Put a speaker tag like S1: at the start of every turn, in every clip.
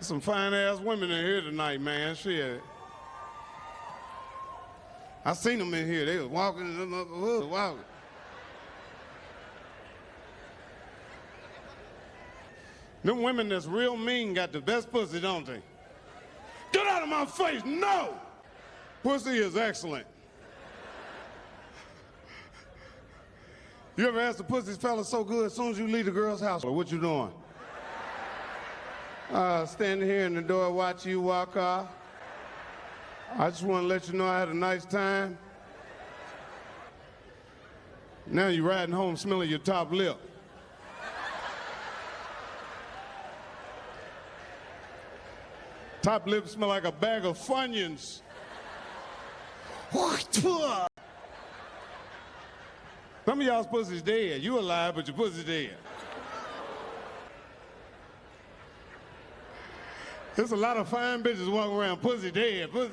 S1: Some fine-ass women in here tonight, man. Shit. I seen them in here. They was walking. Them women that's real mean got the best pussy, don't they? Get out of my face, no! Pussy is excellent. You ever ask the pussy fella so good as soon as you leave the girl's house? What you doing? Standing here in the door, watch you walk off. I just want to let you know I had a nice time. Now you're riding home smelling your top lip. Top lip smell like a bag of Funyuns. Some of y'all's pussy's dead. You alive, but your pussy's dead. There's a lot of fine bitches walking around pussy dead. Pussy.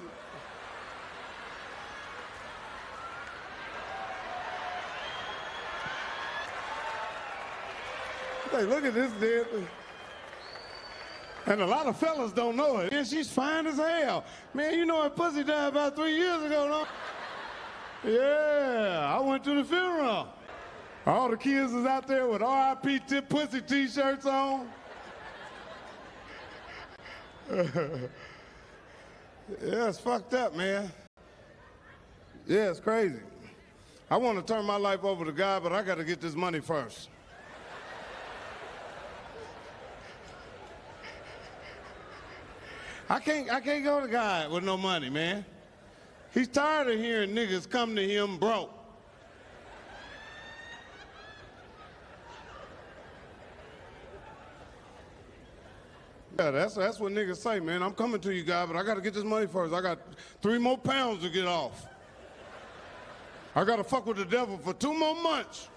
S1: Hey, look at this dead. And a lot of fellas don't know it. Man, she's fine as hell. Man, you know her pussy died about 3 years ago, no? Yeah, I went to the funeral. All the kids is out there with R.I.P. Tip Pussy t-shirts on. Yeah, it's fucked up, man. Yeah, it's crazy. I want to turn my life over to God, but I got to get this money first. I can't go to God with no money, man. He's tired of hearing niggas come to him broke. Yeah, that's what niggas say, man. I'm coming to you, God, but I got to get this money first. I got 3 more pounds to get off. I got to fuck with the devil for 2 more months.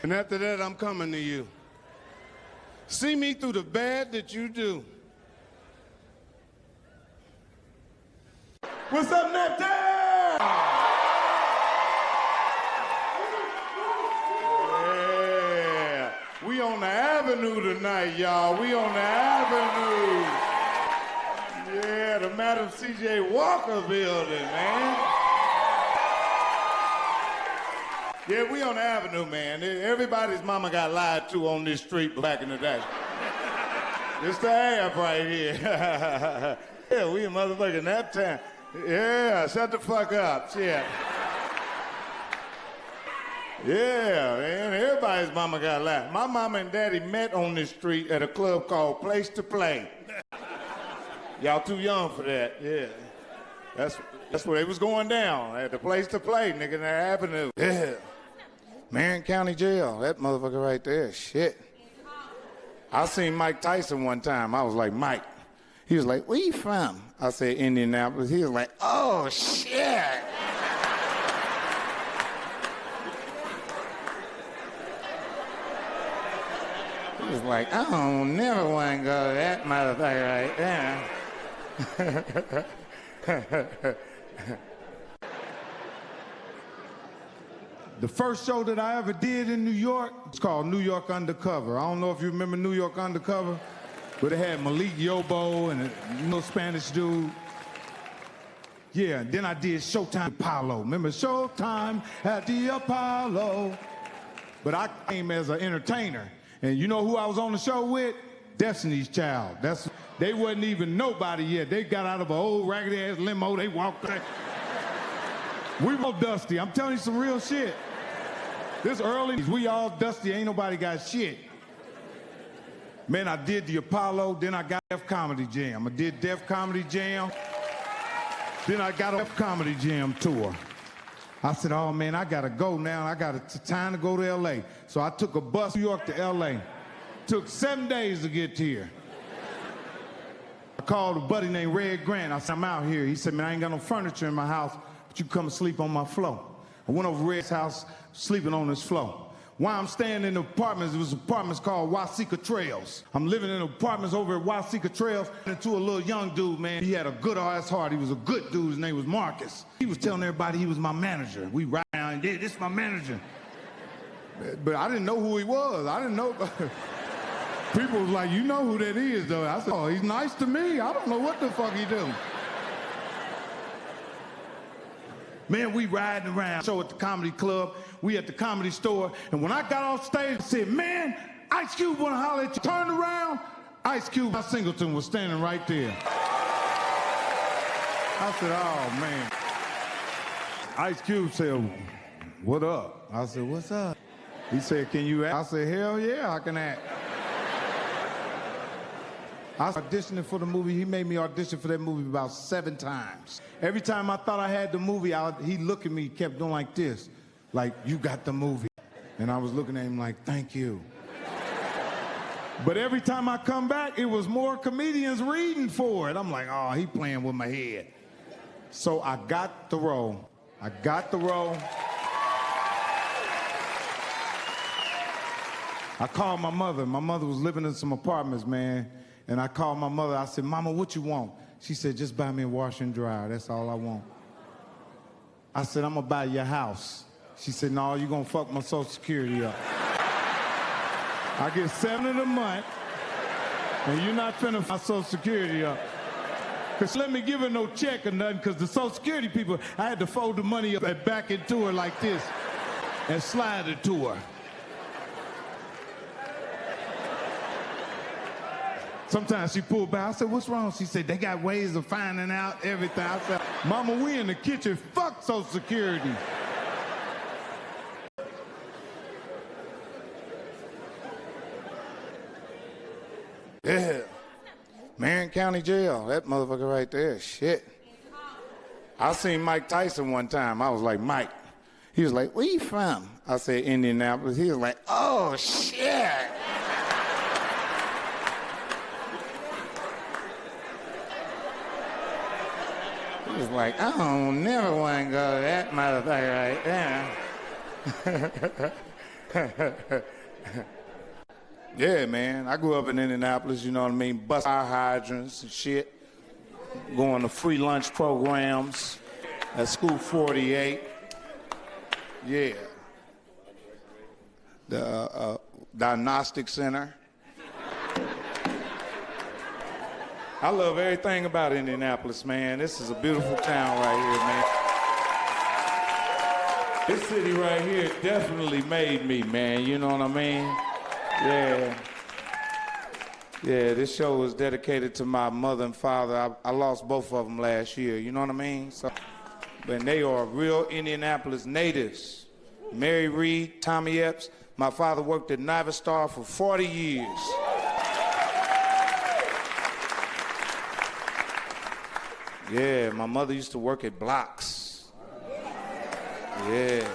S1: And after that, I'm coming to you. See me through the bad that you do. What's up, Neptune? Yeah, we on the avenue tonight, y'all. We on the avenue. Yeah, the Madam C.J. Walker building, man. Yeah, we on the avenue, man. Everybody's mama got lied to on this street back in the day. It's the half right here. Yeah, we in motherfucking Uptown. Yeah, shut the fuck up, shit. Yeah, man, everybody's mama got lied. My mama and daddy met on this street at a club called Place to Play. Y'all too young for that, yeah. That's where they was going down, at the Place to Play, nigga, in the avenue. Yeah. Marion County Jail, that motherfucker right there, shit. I seen Mike Tyson one time. I was like, Mike. He was like, where you from? I said, Indianapolis. He was like, oh, shit. He was like, I don't never want to go to that motherfucker right there. The first show that I ever did in New York, it's called New York Undercover. I don't know if you remember New York Undercover, but it had Malik Yobo and a Spanish dude. Yeah, and then I did Showtime Apollo. Remember Showtime at the Apollo? But I came as an entertainer. And you know who I was on the show with? Destiny's Child. They wasn't even nobody yet. They got out of an old raggedy-ass limo. They walked there. We were dusty. I'm telling you some real shit. This early, we all dusty. Ain't nobody got shit. Man, I did the Apollo, then I got Epps Comedy Jam. I did Epps Comedy Jam. Then I got Epps Comedy Jam tour. I said, oh man, I gotta go now. I got time to go to LA. So I took a bus New York to LA. Took 7 days to get here. I called a buddy named Red Grant. I said, I'm out here. He said, man, I ain't got no furniture in my house, but you come and sleep on my floor. I went over to Red's house, sleeping on his floor. While I'm staying in the apartments, it was apartments called Wasika Trails. I'm living in apartments over at Wasika Trails, into a little young dude, man. He had a good ass heart. He was a good dude. His name was Marcus. He was telling everybody he was my manager. We ride around and did, this is my manager. But I didn't know who he was. I didn't know. People was like, you know who that is, though. I said, oh, he's nice to me. I don't know what the fuck he do. Man, we riding around. Show at the comedy club. We at the Comedy Store. And when I got off stage, I said, man, Ice Cube want to holler at you. Turned around. Ice Cube, my Singleton, was standing right there. I said, oh, man. Ice Cube said, what up? I said, what's up? He said, can you act? I said, hell yeah, I can act. I was auditioning for the movie. He made me audition for that movie about 7 times. Every time I thought I had the movie, he looked at me, kept doing like this. Like, you got the movie. And I was looking at him like, thank you. But every time I come back, it was more comedians reading for it. I'm like, oh, he playing with my head. So I got the role. I got the role. I called my mother. My mother was living in some apartments, man. And I called my mother. I said, Mama, what you want? She said, just buy me a washer and dryer. That's all I want. I said, I'm going to buy your house. She said, no, you're going to fuck my Social Security up. I get $7 a month, and you're not finna fuck my Social Security up. Because let me give her no check or nothing, because the Social Security people, I had to fold the money up and back into her like this and slide it to her. Sometimes she pulled back. I said, what's wrong? She said, they got ways of finding out everything. I said, Mama, we in the kitchen. Fuck Social Security. Yeah. Marion County Jail. That motherfucker right there. Shit. I seen Mike Tyson one time. I was like, Mike. He was like, where you from? I said, Indianapolis. He was like, oh, shit. He was like, I don't never want to go to that motherfucker right there. Yeah, man. I grew up in Indianapolis, you know what I mean? Bust fire hydrants and shit. Going to free lunch programs at School 48. Yeah. The Diagnostic Center. I love everything about Indianapolis, man. This is a beautiful town right here, man. This city right here definitely made me, man. You know what I mean? Yeah. Yeah, this show was dedicated to my mother and father. I lost both of them last year, you know what I mean? So, but they are real Indianapolis natives. Mary Reed, Tommy Epps. My father worked at Navistar for 40 years. Yeah, my mother used to work at Blocks. Yeah.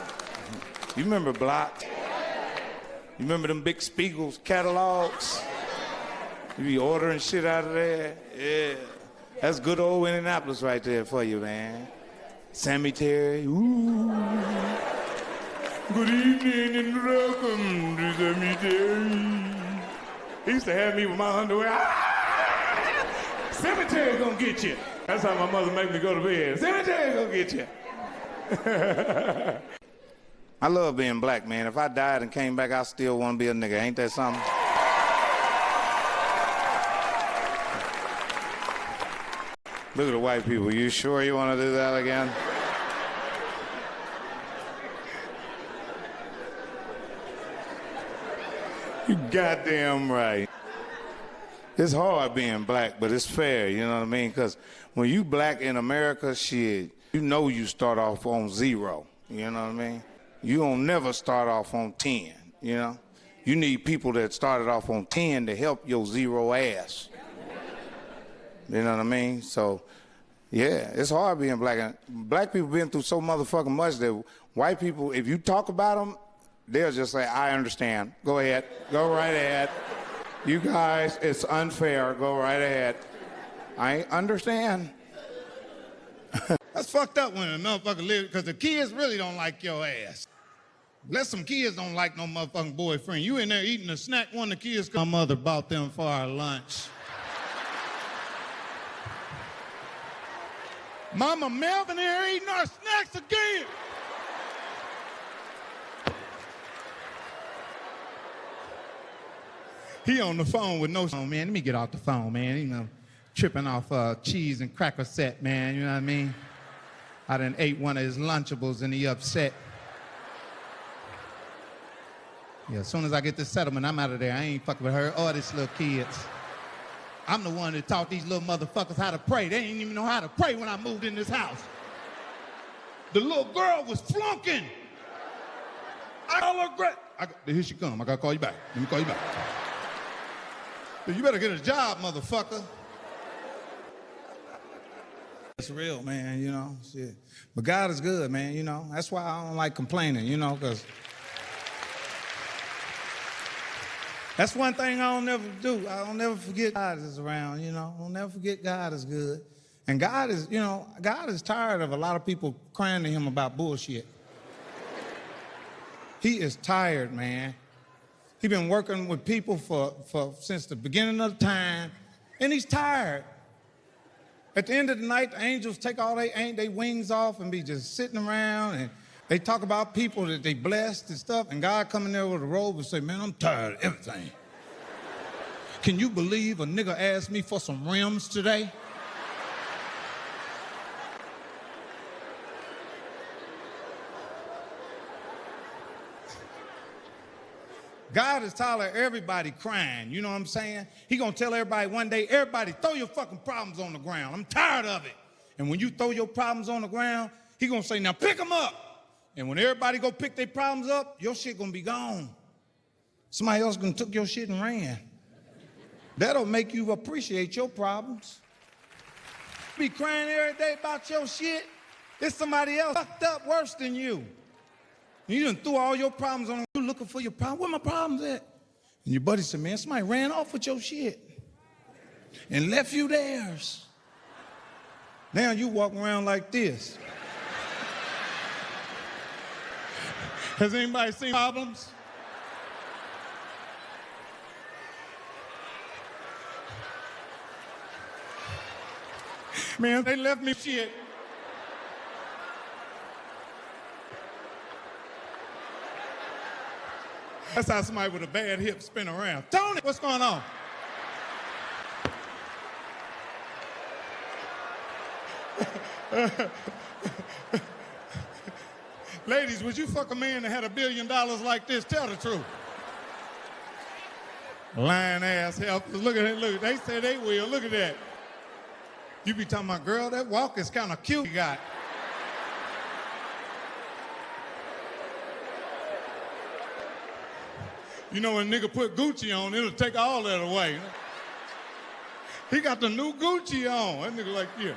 S1: You remember Blocks? You remember them big Spiegels catalogs? You be ordering shit out of there? Yeah. That's good old Indianapolis right there for you, man. Cemetery, ooh. Good evening and welcome to the cemetery. He used to have me with my underwear. Ah! Cemetery gonna get you. That's how my mother made me go to bed. Cemetery gonna get you. I love being black, man. If I died and came back, I still want to be a nigga. Ain't that something? Look at the white people. You sure you want to do that again? You goddamn right. It's hard being black, but it's fair, you know what I mean? Because when you black in America, shit, you know you start off on 0, you know what I mean? You don't never start off on 10, you know? You need people that started off on 10 to help your 0 ass. You know what I mean? So, yeah, it's hard being black. And black people been through so motherfucking much that white people, if you talk about them, they'll just say, I understand. Go ahead. Go right ahead. You guys, it's unfair. Go right ahead. I understand. That's fucked up when a motherfucker lives, because the kids really don't like your ass. Bless some kids don't like no motherfucking boyfriend. You in there eating a snack, one of the kids, my mother bought them for our lunch. Mama Melvin here eating our snacks again.
S2: He on the phone with no phone, man. Let me get off the phone, man. You know, tripping off cheese and cracker set, man. You know what I mean? I done ate one of his Lunchables and he upset. Yeah, as soon as I get this settlement, I'm out of there. I ain't fucking with her or these little kids. I'm the one that taught these little motherfuckers how to pray. They didn't even know how to pray when I moved in this house. The little girl was flunking. I regret. Here she come. I gotta call you back. Let me call you back. You better get a job, motherfucker. It's real, man, you know. Shit. But God is good, man, you know. That's why I don't like complaining, you know, because that's one thing I don't never do. I don't never forget God is around, you know. I don't never forget God is good. And God is, you know, God is tired of a lot of people crying to him about bullshit. He is tired, man. He's been working with people since the beginning of the time, and he's tired. At the end of the night, the angels take all their wings off and be just sitting around, and they talk about people that they blessed and stuff, and God come in there with a robe and say, man, I'm tired of everything. Can you believe a nigga asked me for some rims today? God is tired of everybody crying, you know what I'm saying? He gonna tell everybody one day, everybody throw your fucking problems on the ground. I'm tired of it. And when you throw your problems on the ground, he gonna say, now pick them up. And when everybody go pick their problems up, your shit gonna be gone. Somebody else gonna took your shit and ran. That'll make you appreciate your problems. Be crying every day about your shit. It's somebody else fucked up worse than you. You done threw all your problems on you looking for your problem. Where my problems at? And your buddy said, man, somebody ran off with your shit and left you theirs. Now you walk around like this. Has anybody seen problems? Man, they left me shit. That's how somebody with a bad hip spin around. Tony, what's going on? Ladies, would you fuck a man that had $1 billion like this? Tell the truth. Lying ass helpers. Look at it, look. They say they will. Look at that. You be talking about, girl, that walk is kind of cute you got. You know, when a nigga put Gucci on, it'll take all that away. He got the new Gucci on. That nigga like, yeah.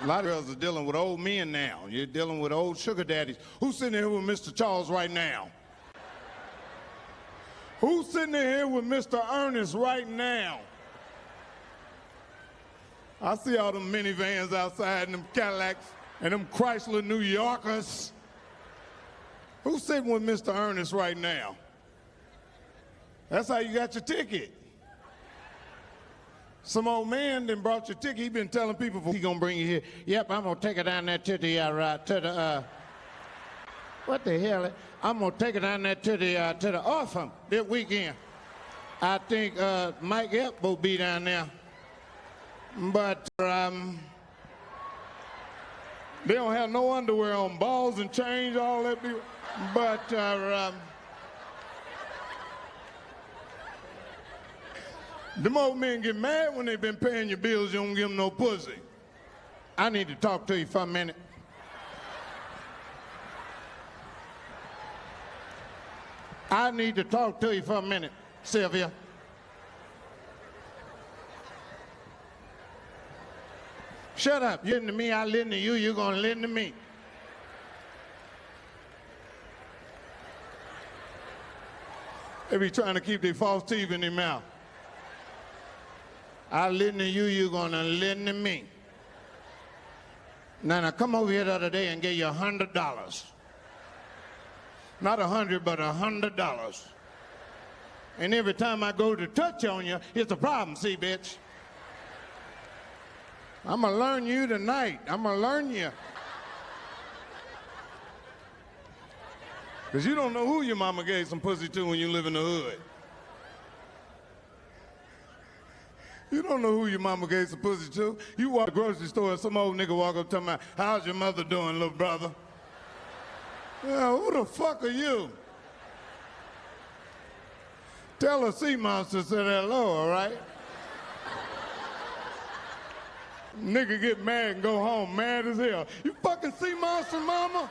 S2: A lot of girls are dealing with old men now. You're dealing with old sugar daddies. Who's sitting here with Mr. Charles right now? Who's sitting here with Mr. Ernest right now? I see all them minivans outside and them Cadillacs and them Chrysler New Yorkers. Who's sitting with Mr. Ernest right now? That's how you got your ticket. Some old man then brought your ticket. He been telling people he gonna bring you here. Yep, I'm gonna take it down there to the what the hell? I'm gonna take it down there to the orphan this weekend. I think Mike Epps will be down there. But they don't have no underwear on, balls and chains, all that. But them old men get mad when they've been paying your bills. You don't give them no pussy. I need to talk to you for a minute. I need to talk to you for a minute, Sylvia. Shut up. You listen to me, I listen to you, you're gonna listen to me. They be trying to keep their false teeth in their mouth. I listen to you, you're gonna listen to me. Now come over here the other day and get you $100. Not 100, but $100. And every time I go to touch on you, it's a problem, see, bitch.
S1: I'm gonna learn you tonight. I'm gonna learn you. Because you don't know who your mama gave some pussy to when you live in the hood. You don't know who your mama gave some pussy to. You walk to the grocery store and some old nigga walk up to me, how's your mother doing, little brother? Yeah, who the fuck are you? Tell a sea monster said hello, all right? Nigga get mad and go home mad as hell. You fucking sea monster, mama?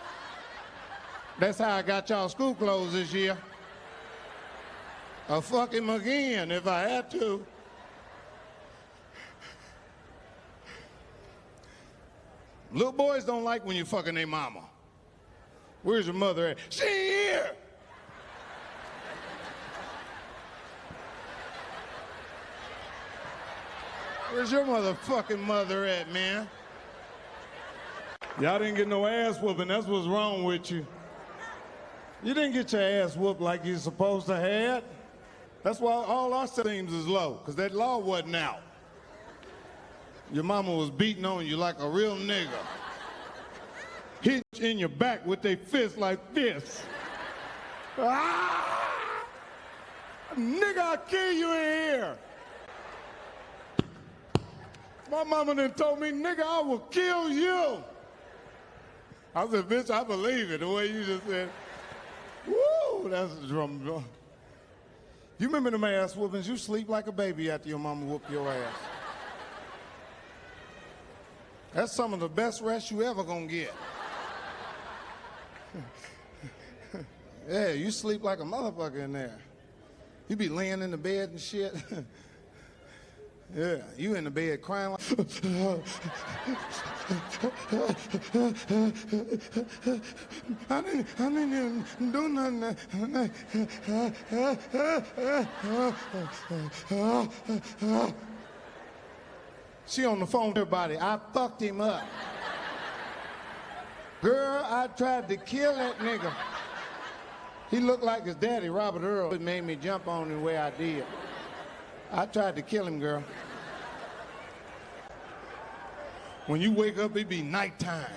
S1: That's how I got y'all school clothes this year. I'll fuck him again if I had to. Little boys don't like when you fucking their mama. Where's your mother at? She ain't here. Where's your motherfucking mother at, man? Y'all didn't get no ass whooping. That's what's wrong with you. You didn't get your ass whooped like you're supposed to have. That's why all our teams is low, because that law wasn't out. Your mama was beating on you like a real nigga. Hit you in your back with their fist like this. Ah! Nigga, I'll kill you in here. My mama done told me, nigga, I will kill you. I said, bitch, I believe it, the way you just said. Woo, that's a drum. You remember them ass whoopings? You sleep like a baby after your mama whoop your ass. That's some of the best rest you ever gonna get. Yeah, you sleep like a motherfucker in there. You be laying in the bed and shit. Yeah, you in the bed crying like... I didn't even do nothing. She on the phone with everybody. I fucked him up. Girl, I tried to kill that nigga. He looked like his daddy, Robert Earl. It made me jump on him the way I did. I tried to kill him, girl. When you wake up, it be nighttime.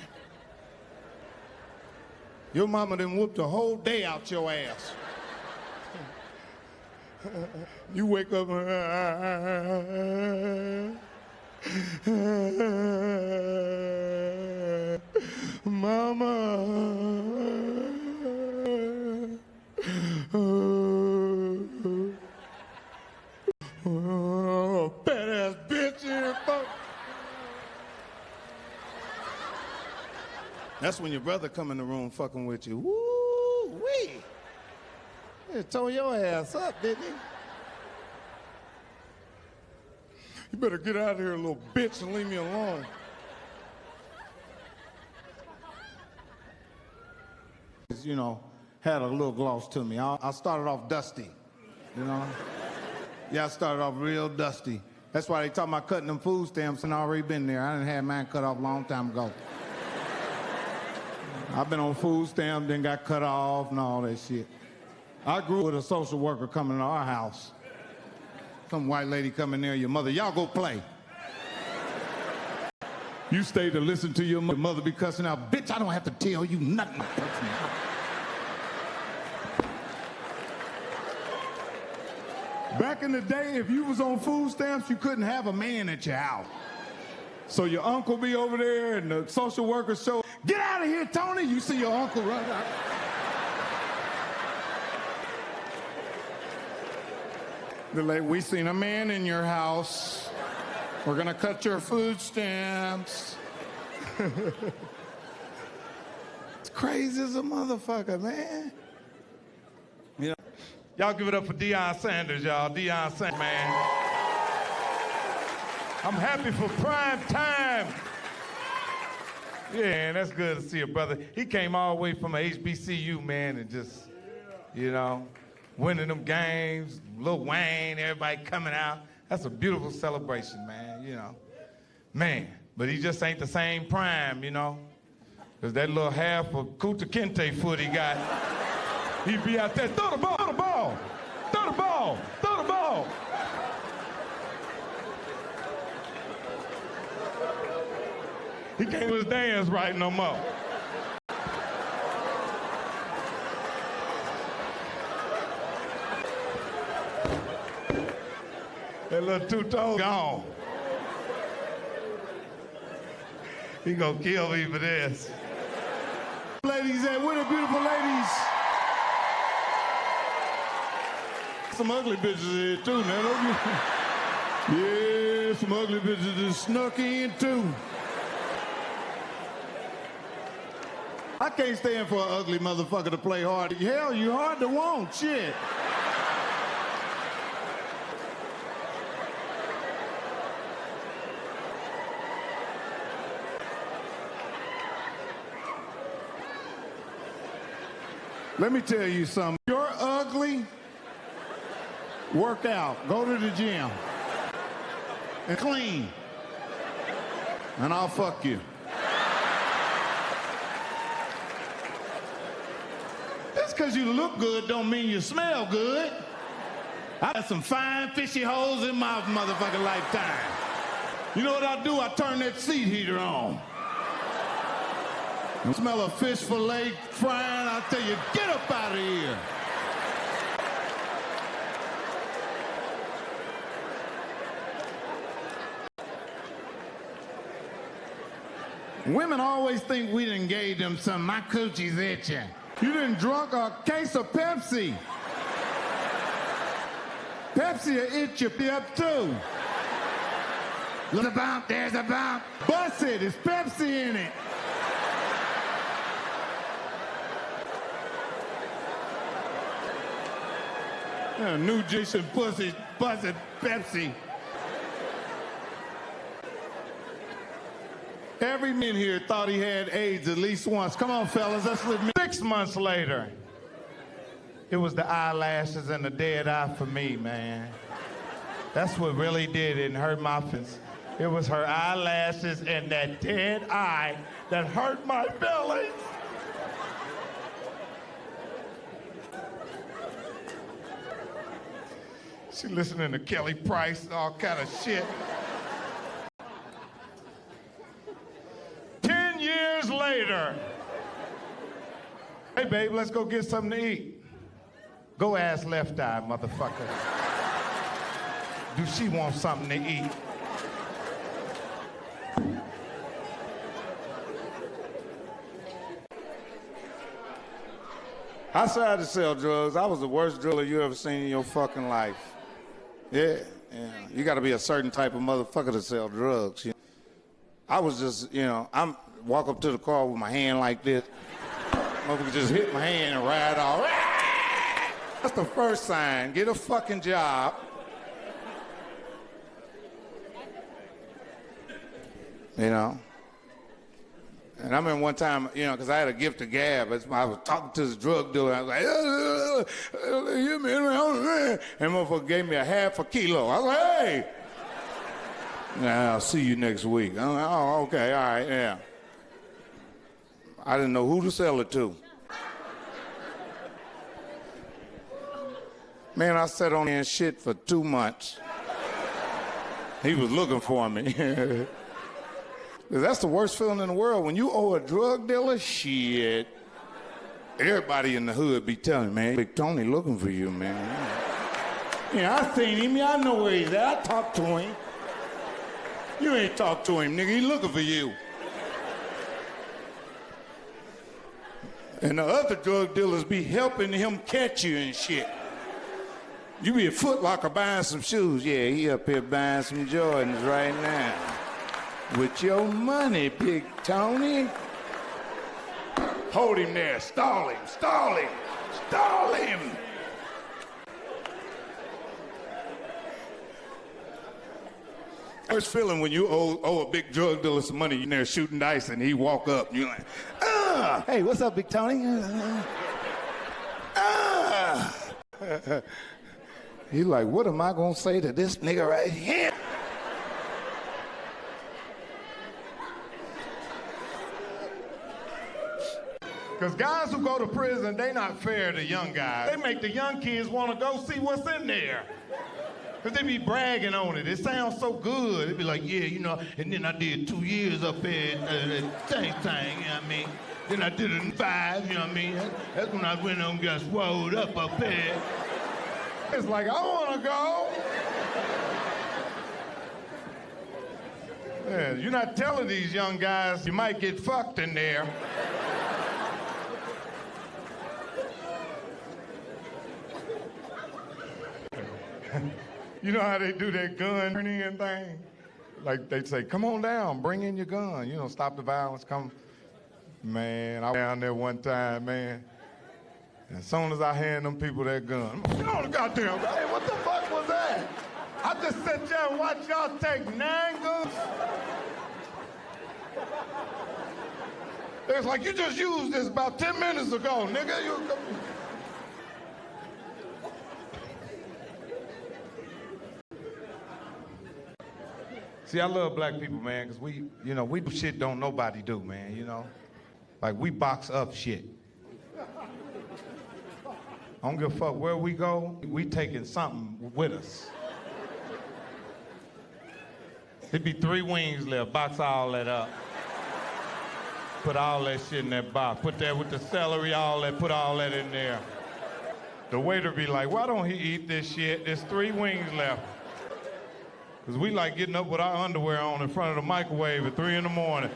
S1: Your mama done whooped the whole day out your ass. You wake up, Mama. Oh, fat ass bitch here, fuck. That's when your brother come in the room fucking with you. Woo wee. He tore your ass up, didn't he? You better get out of here, little bitch, and leave me alone. You know, had a little gloss to me. I started off dusty, you know. Yeah, I started off real dusty. That's why they talk about cutting them food stamps, and I already been there. I done had mine cut off a long time ago. I've been on food stamps, then got cut off and all that shit. I grew up with a social worker coming to our house. Some white lady coming there, your mother, y'all go play. You stay to listen to your mother be cussing out. Bitch, I don't have to tell you nothing. Back in the day, if you was on food stamps, you couldn't have a man at your house. So your uncle be over there and the social worker show, get out of here, Tony. You see your uncle run out. They're like, we seen a man in your house. We're gonna cut your food stamps. It's crazy as a motherfucker, man. You know, y'all give it up for Deion Sanders, y'all. Deion Sanders, man. I'm happy for prime time. Yeah, man, that's good to see a brother. He came all the way from a HBCU, man, and just, you know, winning them games, Lil Wayne, everybody coming out. That's a beautiful celebration, man, you know. Man, but he just ain't the same prime, you know. Because that little half of Kunta Kinte foot he got, he'd be out there, throw the ball, throw the ball, throw the ball, throw the ball.
S2: He can't do his dance right no more. That little two-toe gone. He gonna kill me for this.
S1: Ladies, where the beautiful ladies? Some ugly bitches here too, man. Yeah, some ugly bitches just snuck in too. I can't stand for an ugly motherfucker to play hard. Hell, you hard to want, shit. Let me tell you something. You're ugly. Work out. Go to the gym. And clean. And I'll fuck you. Just because you look good don't mean you smell good. I had some fine fishy holes in my motherfucking lifetime. You know what I do? I turn that seat heater on. You smell a fish fillet frying, I'll tell you, get up out of here. Women always think we done gave them some, my coochie's itching. You done drunk a case of Pepsi. Pepsi will itch you up too. There's a bump, there's a bump. Bust it, there's Pepsi in it. New Jason pussy, busted Pepsi. Every man here thought he had AIDS at least once. Come on, fellas, let's live.
S2: 6 months later, it was the eyelashes and the dead eye for me, man. That's what really did it and hurt my face. It was her eyelashes and that dead eye that hurt my belly. She listening to Kelly Price, all kind of shit. 10 years later. Hey, babe, let's go get something to eat. Go ask Left Eye, motherfucker. Do she want something to eat?
S3: I started to sell drugs. I was the worst driller you ever seen in your fucking life. Yeah. You got to be a certain type of motherfucker to sell drugs. I was just, I'm walk up to the car with my hand like this. Motherfucker just hit my hand and ride off. That's the first sign. Get a fucking job. And I remember one time, because I had a gift of gab. I was talking to this drug dealer. I was like, and motherfucker gave me a half a kilo. I was like, hey. I'll see you next week. I'm like, oh, okay, all right, yeah. I didn't know who to sell it to. Man, I sat on there and shit for 2 months. He was looking for me. That's the worst feeling in the world. When you owe a drug dealer, shit. Everybody in the hood be telling me, man, Big Tony looking for you, man. I seen him. I know where he's at. I talked to him. You ain't talked to him, nigga. He looking for you. And the other drug dealers be helping him catch you and shit. You be a Foot Locker buying some shoes. Yeah, he up here buying some Jordans right now. With your money, Big Tony. Hold him there. Stall him. Stall him. Stall him. Worst feeling when you owe a big drug dealer some money, you're there shooting dice and he walk up and you're like, hey, what's up, Big Tony? He's like, what am I gonna say to this nigga right here?
S2: Because guys who go to prison, they not fair to young guys. They make the young kids want to go see what's in there.
S4: Because they be bragging on it. It sounds so good. They be like, yeah, you know, and then I did 2 years up there at same thing, you know what I mean? Then I did it in 5, you know what I mean? That's when I went on and got swallowed up there.
S1: It's like, I want to go.
S4: Yeah, you're not telling these young guys you might get fucked in there. You know how they do that gun turning in thing? Like they say, come on down, bring in your gun. You know, stop the violence, come. Man, I was down there one time, man. And as soon as I hand them people that gun, get on the goddamn gun. Hey, what the fuck was that? I just sat there and watched y'all take 9 guns. It's like, you just used this about 10 minutes ago, nigga. See, I love black people, man, because we do shit don't nobody do, man, you know? Like, we box up shit. I don't give a fuck where we go, we taking something with us. There'd be 3 wings left, box all that up. Put all that shit in that box. Put that with the celery, all that, put all that in there. The waiter be like, why don't he eat this shit? There's 3 wings left. Because we like getting up with our underwear on in front of the microwave at 3 in the morning.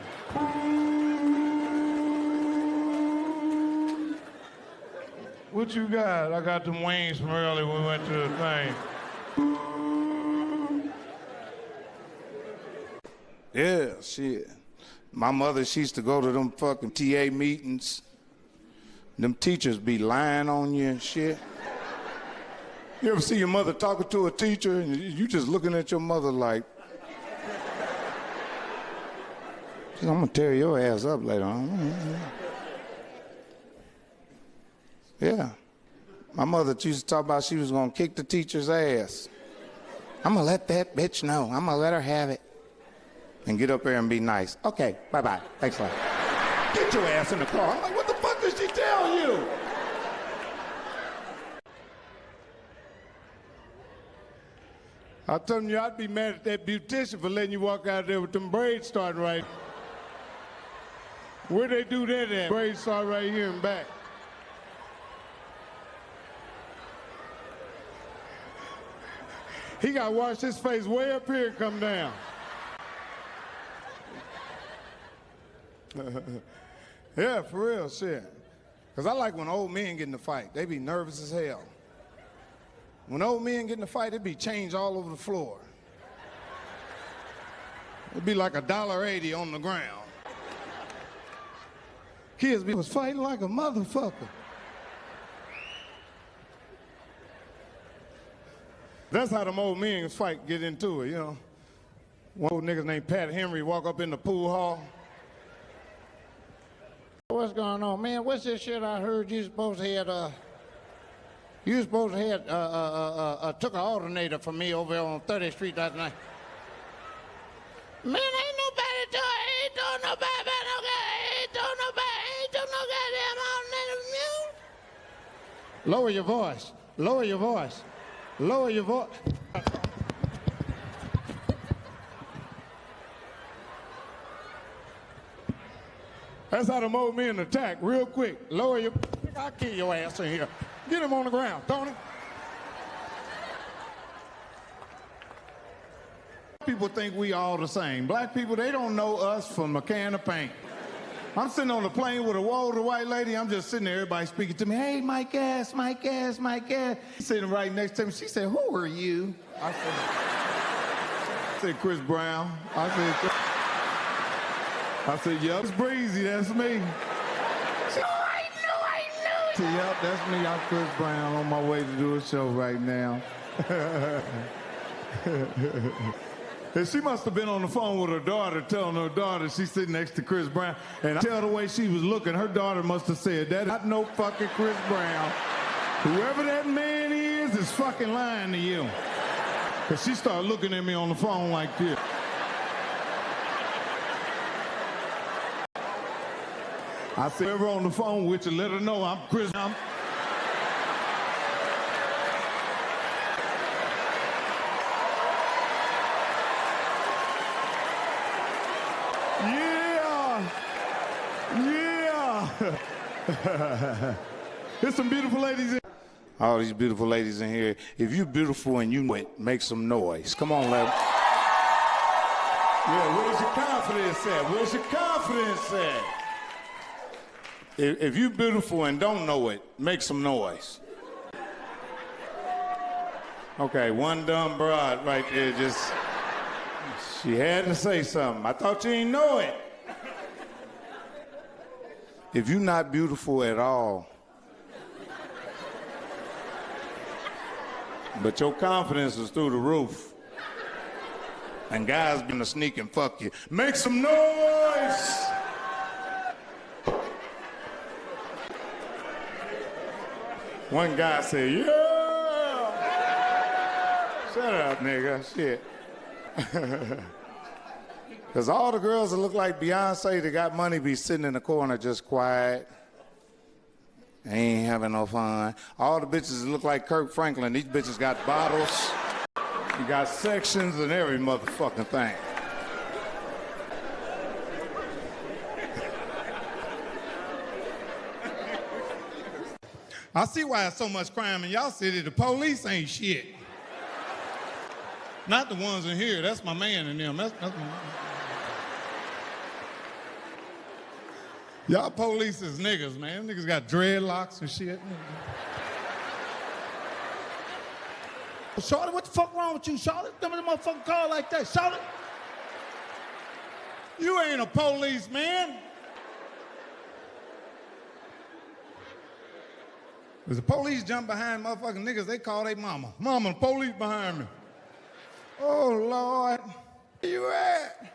S4: What you got? I got them wings from earlier when we went to the thing.
S3: Yeah, shit. My mother, she used to go to them fucking TA meetings. Them teachers be lying on you and shit. You ever see your mother talking to a teacher and you just looking at your mother like, I'm gonna tear your ass up later on. Yeah. My mother used to talk about she was gonna kick the teacher's ass. I'm gonna let that bitch know. I'm gonna let her have it. And get up there and be nice. Okay, bye-bye. Thanks a lot. Get your ass in the car. I'm like, what the fuck did she tell you?
S1: I'm telling you, I'd be mad at that beautician for letting you walk out there with them braids starting right. Where they do that at? Braids start right here and back. He got to wash his face way up here and come down. Yeah, for real, shit. Because I like when old men get in the fight. They be nervous as hell. When old men get in the fight, it be change all over the floor. It'd be like $1.80 on the ground. Kids was fighting like a motherfucker. That's how them old men fight, get into it, you know. One old nigga named Pat Henry walk up in the pool hall.
S5: What's going on, man? What's this shit I heard you supposed to have, took an alternator from me over on 30th Street last night. Man, ain't nobody do it. Ain't doing nobody, ain't doing nobody, ain't doing no goddamn alternator from you. Lower your voice. Lower your voice. Lower your voice.
S1: That's how them old men attack real quick. Lower your... I'll kill your ass in here. Get him on the ground, Tony. People think we all the same. Black people, they don't know us from a can of paint. I'm sitting on the plane with a older white lady. I'm just sitting there, everybody speaking to me. Hey, Mike Epps, Mike Epps, Mike Epps. Sitting right next to me. She said, who are you? I said Chris Brown. I said, yup, it's Breezy, that's me. She said, oh, I knew. I said, yup, that's me. I'm Chris Brown on my way to do a show right now. And she must have been on the phone with her daughter, telling her daughter she's sitting next to Chris Brown. And I tell the way she was looking, her daughter must have said, that is not no fucking Chris Brown. Whoever that man is fucking lying to you. Because she started looking at me on the phone like this. I said, whoever on the phone with you, let her know I'm Chris. There's some beautiful ladies in.
S3: All these beautiful ladies in here. If you're beautiful and you know it, make some noise. Come on, love. Yeah, where's your confidence at? Where's your confidence at? If you're beautiful and don't know it, make some noise. Okay, one dumb broad right there just, she had to say something. I thought you didn't know it. If you're not beautiful at all, but your confidence is through the roof, and guys gonna sneak and fuck you, make some noise! One guy said, yeah! Shut up, nigga, shit. Because all the girls that look like Beyonce that got money be sitting in the corner just quiet. Ain't having no fun. All the bitches that look like Kirk Franklin, these bitches got bottles. You got sections and every motherfucking thing.
S2: I see why there's so much crime in y'all city. The police ain't shit. Not the ones in here. That's my man in them. That's my man. Y'all police is niggas, man. Niggas got dreadlocks and shit. Charlotte, what the fuck wrong with you, Charlotte? Come in the motherfucking car like that, Charlotte. You ain't a police, man. If the police jump behind motherfucking niggas, they call their mama. Mama, the police behind me. Oh, Lord, where you at?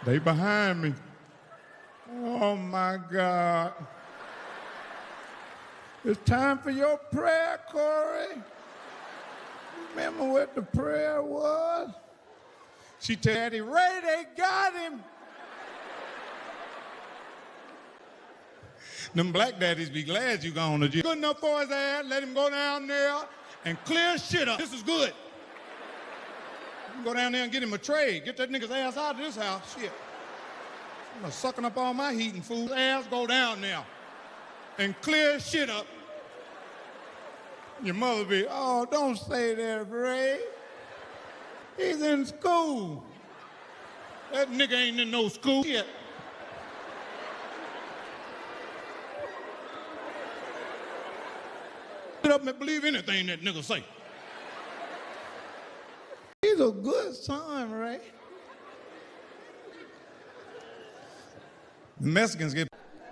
S2: They behind me. Oh, my God. It's time for your prayer, Corey. Remember what the prayer was? She told Daddy Ray, they got him. Them black daddies be glad you gone to jail. Good enough for his ass, let him go down there and clear shit up. This is good. You can go down there and get him a tray. Get that nigga's ass out of this house, shit. I'm sucking up all my heating food. Ass go down there and clear shit up. Your mother be, oh, don't say that, Ray. He's in school. That nigga ain't in no school yet. Get up and believe anything that nigga say. He's a good son, Ray. The Mexicans get...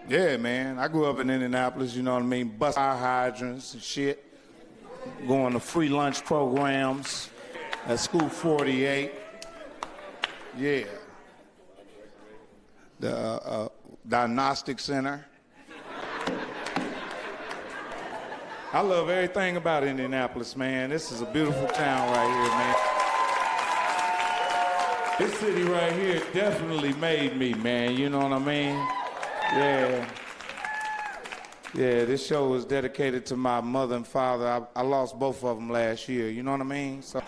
S3: Yeah, man, I grew up in Indianapolis, you know what I mean? Bust fire hydrants and shit. Going to free lunch programs at School 48. Yeah. The Diagnostic Center. I love everything about Indianapolis, man. This is a beautiful town right here, man. This city right here definitely made me, man. You know what I mean? Yeah. Yeah, this show was dedicated to my mother and father. I lost both of them last year, you know what I mean? So,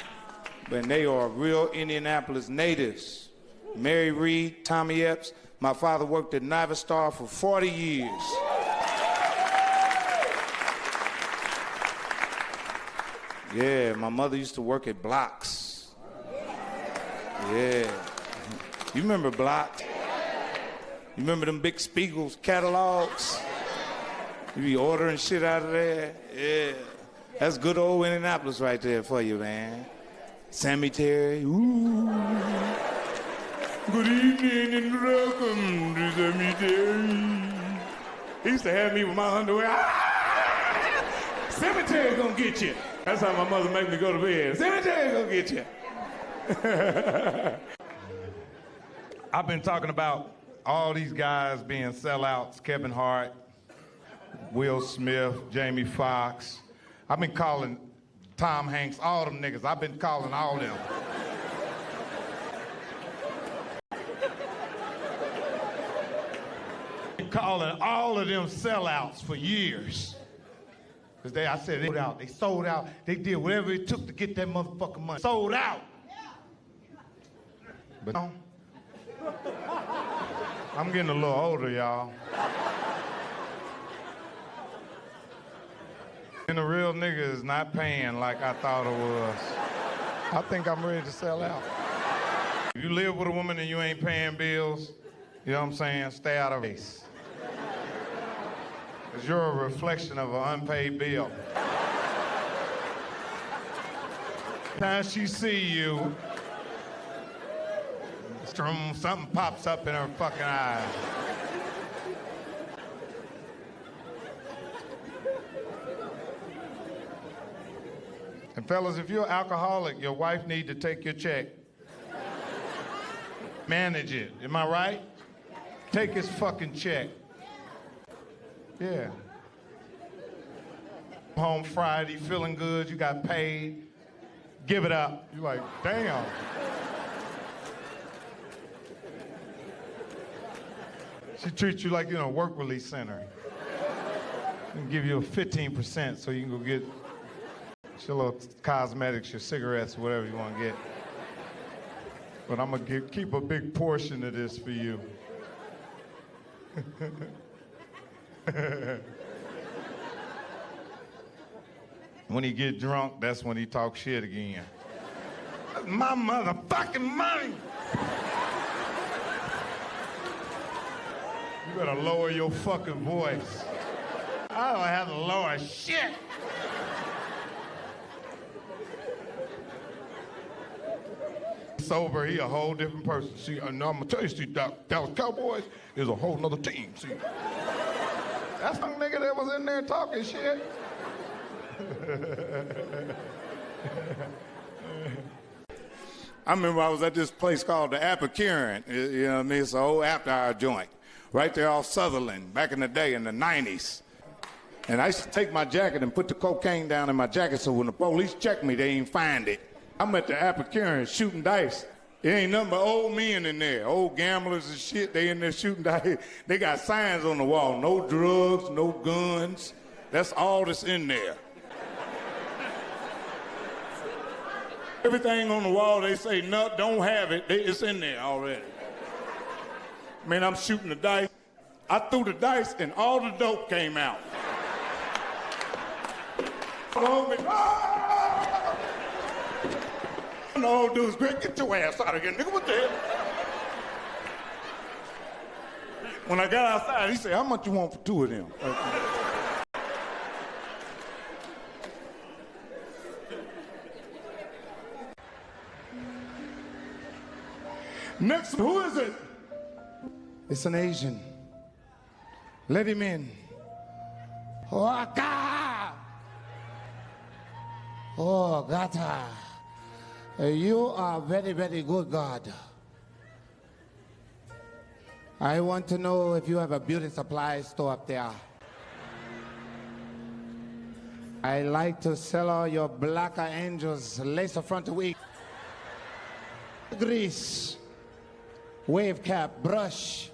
S3: but they are real Indianapolis natives. Mary Reed, Tommy Epps. My father worked at Navistar for 40 years. Yeah, my mother used to work at Blocks. Yeah. You remember Blocks? You remember them big Spiegel's catalogs? You be ordering shit out of there? Yeah. That's good old Indianapolis right there for you, man. Cemetery, ooh. Good evening and welcome to the cemetery. He used to have me with my underwear. Ah! Cemetery gonna get you. That's how my mother made me go to bed. Cemetery gonna get you.
S4: I've been talking about all these guys being sellouts, Kevin Hart, Will Smith, Jamie Foxx. I've been calling Tom Hanks, all them niggas. I've been calling all them. Been calling all of them sellouts for years. Because I said they sold out. They did whatever it took to get that motherfucking money. Sold out. But no. I'm getting a little older, y'all. And the real nigga is not paying like I thought it was. I think I'm ready to sell out. If you live with a woman and you ain't paying bills, you know what I'm saying, stay out of race. Because you're a reflection of an unpaid bill. Time she see you, something pops up in her fucking eye. And fellas, if you're alcoholic, your wife need to take your check. Manage it, am I right? Take his fucking check. Yeah. Home Friday, feeling good, you got paid. Give it up. You're like, damn. She treats you like you're in a work release center. And give you a 15% so you can go get your little cosmetics, your cigarettes, whatever you want to get. But I'm gonna keep a big portion of this for you. When he get drunk, that's when he talk shit again. That's my motherfucking money. You better lower your fucking voice. I don't have to lower shit. Sober, he a whole different person. See, and I'm gonna tell you, see, Dallas Cowboys is a whole nother team, see. That's some nigga that was in there talking shit.
S3: I remember I was at this place called the Appiceron, you know what I mean? It's an old after-hour joint, right there off Sutherland, back in the day, in the 90s. And I used to take my jacket and put the cocaine down in my jacket so when the police checked me, they ain't find it. I'm at the Appiceron shooting dice. There ain't nothing but old men in there, old gamblers and shit. They in there shooting dice. They got signs on the wall, no drugs, no guns. That's all that's in there. Everything on the wall, they say, no, don't have it. It's in there already. Man, I'm shooting the dice. I threw the dice and all the dope came out. And the old dude's great, get your ass out of here, nigga, what the hell? When I got outside, he said, how much you want for two of them?
S1: Next, who is it? It's an Asian. Let him in.
S5: Oh, God. Oh, God. You are very, very good, God. I want to know if you have a beauty supply store up there. I like to sell all your blacker angels, laser front wig, grease, wave cap, brush,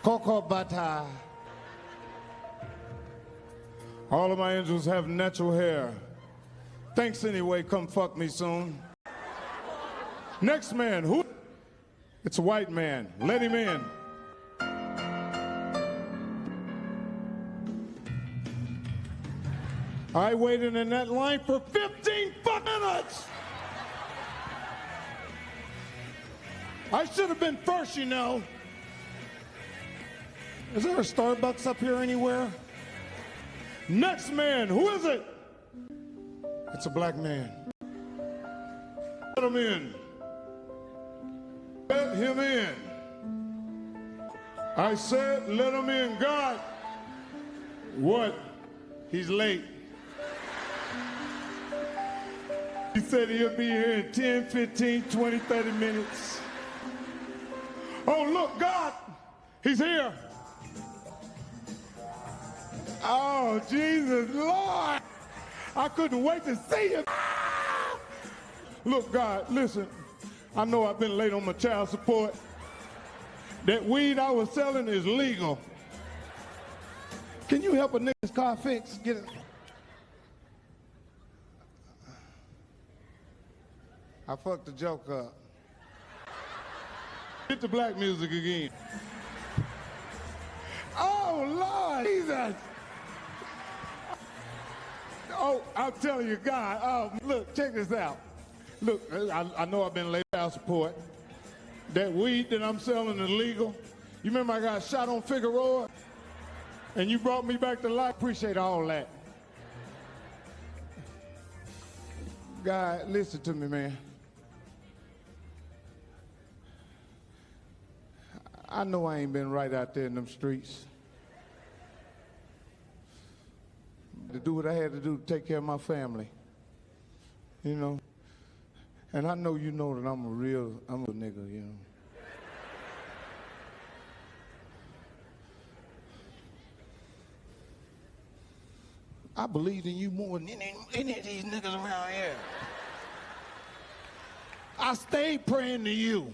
S5: cocoa butter.
S1: All of my angels have natural hair. Thanks anyway, come fuck me soon. Next man, who? It's a white man, let him in. I waited in that line for 15 fucking minutes. I should have been first, you know. Is there a Starbucks up here anywhere? Next man, who is it? It's a black man. Let him in. Let him in. I said, let him in. God. What? He's late. He said he'll be here in 10, 15, 20, 30 minutes. Oh, look, God. He's here. Oh, Jesus, Lord. I couldn't wait to see you. Look, God, listen. I know I've been late on my child support. That weed I was selling is legal. Can you help a nigga's car fix? Get it. I fucked the joke up. Get the black music again. Oh, Lord Jesus. Oh, I'm telling you, God. Look, check this out. Look, I know I've been laid out support. That weed that I'm selling is illegal. You remember I got shot on Figueroa? And you brought me back to life? Appreciate all that. God, listen to me, man. I know I ain't been right out there in them streets. To do what I had to do to take care of my family. You know? And I know you know that I'm a nigga, you know? I believed in you more than any of these niggas around here. I stayed praying to you.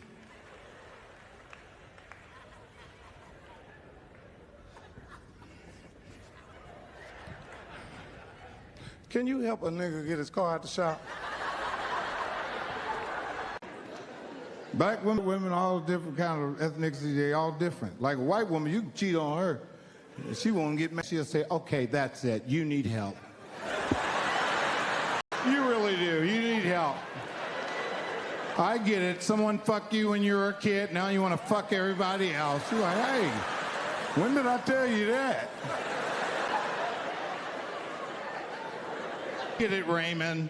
S1: Can you help a nigga get his car out the shop? Black women, all different kind of ethnicity, they all different. Like a white woman, you can cheat on her. She won't get mad. She'll say, okay, that's it. You need help. You really do. You need help. I get it. Someone fucked you when you were a kid. Now you want to fuck everybody else. You're like, hey, when did I tell you that? Get it, Raymond.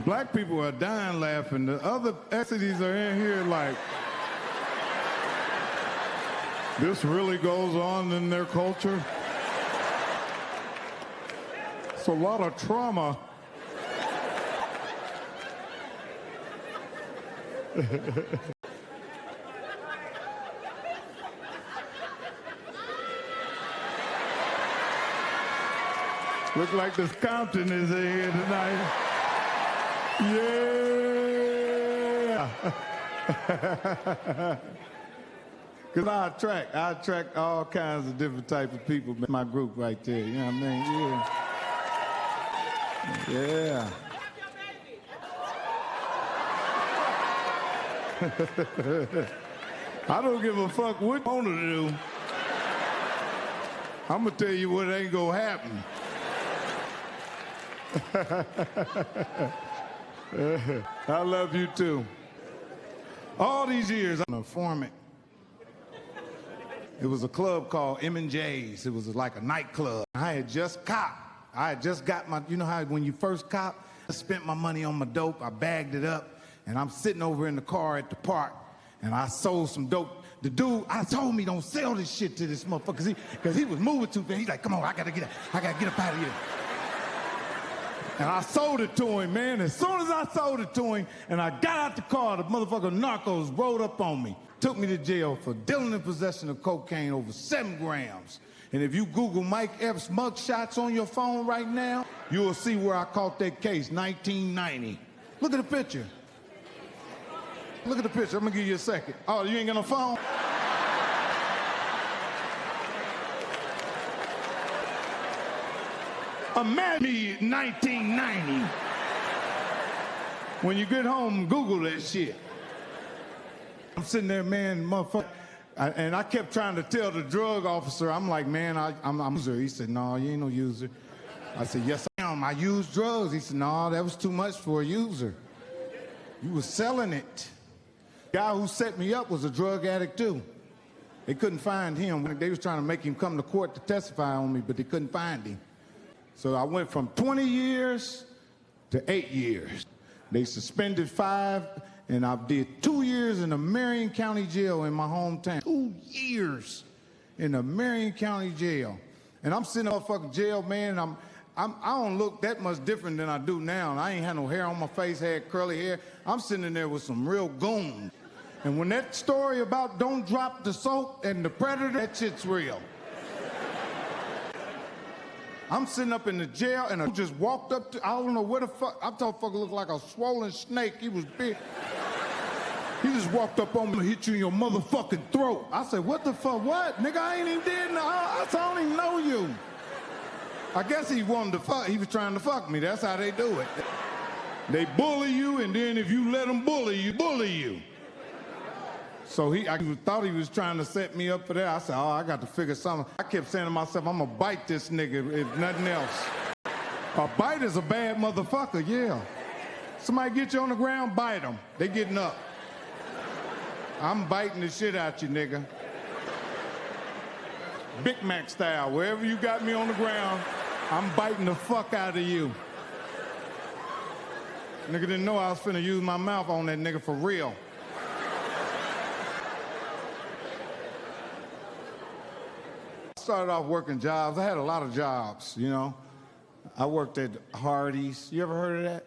S1: Black people are dying laughing. The other ethnicities are in here like, this really goes on in their culture? It's a lot of trauma. Looks like this Compton is in here tonight. Yeah! Because I attract all kinds of different types of people in my group right there, you know what I mean? Yeah. Yeah. I don't give a fuck what you want to do. I'm going to tell you what ain't going to happen. I love you too. All these years, I'm an informant. It was a club called M&J's. It was like a nightclub. I had just got my, you know how when you first cop, I spent my money on my dope, I bagged it up, and I'm sitting over in the car at the park, and I sold some dope. The dude, I told me don't sell this shit to this motherfucker, because he was moving too fast. He's like, come on, I gotta get up out of here. And I sold it to him, man. As soon as I sold it to him, and I got out the car, the motherfucker narcos rolled up on me. Took me to jail for dealing in possession of cocaine over 7 grams. And if you Google Mike Epps mugshots on your phone right now, you will see where I caught that case, 1990. Look at the picture. Look at the picture. I'm gonna give you a second. Oh, you ain't got no phone? Imagine me 1990. When you get home, Google that shit. I'm sitting there, man, motherfucker. And I kept trying to tell the drug officer, I'm like, man, I'm a user. He said, no, you ain't no user. I said, yes, I am. I use drugs. He said, no, that was too much for a user. You was selling it. The guy who set me up was a drug addict, too. They couldn't find him. They was trying to make him come to court to testify on me, but they couldn't find him. So I went from 20 years to 8 years. They suspended 5, and I did 2 years in the Marion County Jail in my hometown. 2 years in the Marion County Jail. And I'm sitting in a fucking jail, man, and I don't look that much different than I do now. And I ain't had no hair on my face, had curly hair. I'm sitting in there with some real goons. And when that story about don't drop the soap and the predator, that shit's real. I'm sitting up in the jail, and a dude just walked up to, I don't know where the fuck, I thought fucker looked like a swollen snake. He was big. He just walked up on me and hit you in your motherfucking throat. I said, what the fuck, what? Nigga, I ain't even dead. I don't even know you. I guess he wanted to fuck, he was trying to fuck me. That's how they do it. They bully you, and then if you let them bully you. So I thought he was trying to set me up for that. I said, oh, I got to figure something. I kept saying to myself, I'm gonna bite this nigga if nothing else. A bite is a bad motherfucker, yeah. Somebody get you on the ground, bite them. They getting up. I'm biting the shit out you, nigga. Big Mac style, wherever you got me on the ground, I'm biting the fuck out of you. Nigga didn't know I was finna use my mouth on that nigga for real. I started off working jobs. I had a lot of jobs, you know. I worked at Hardee's. You ever heard of that?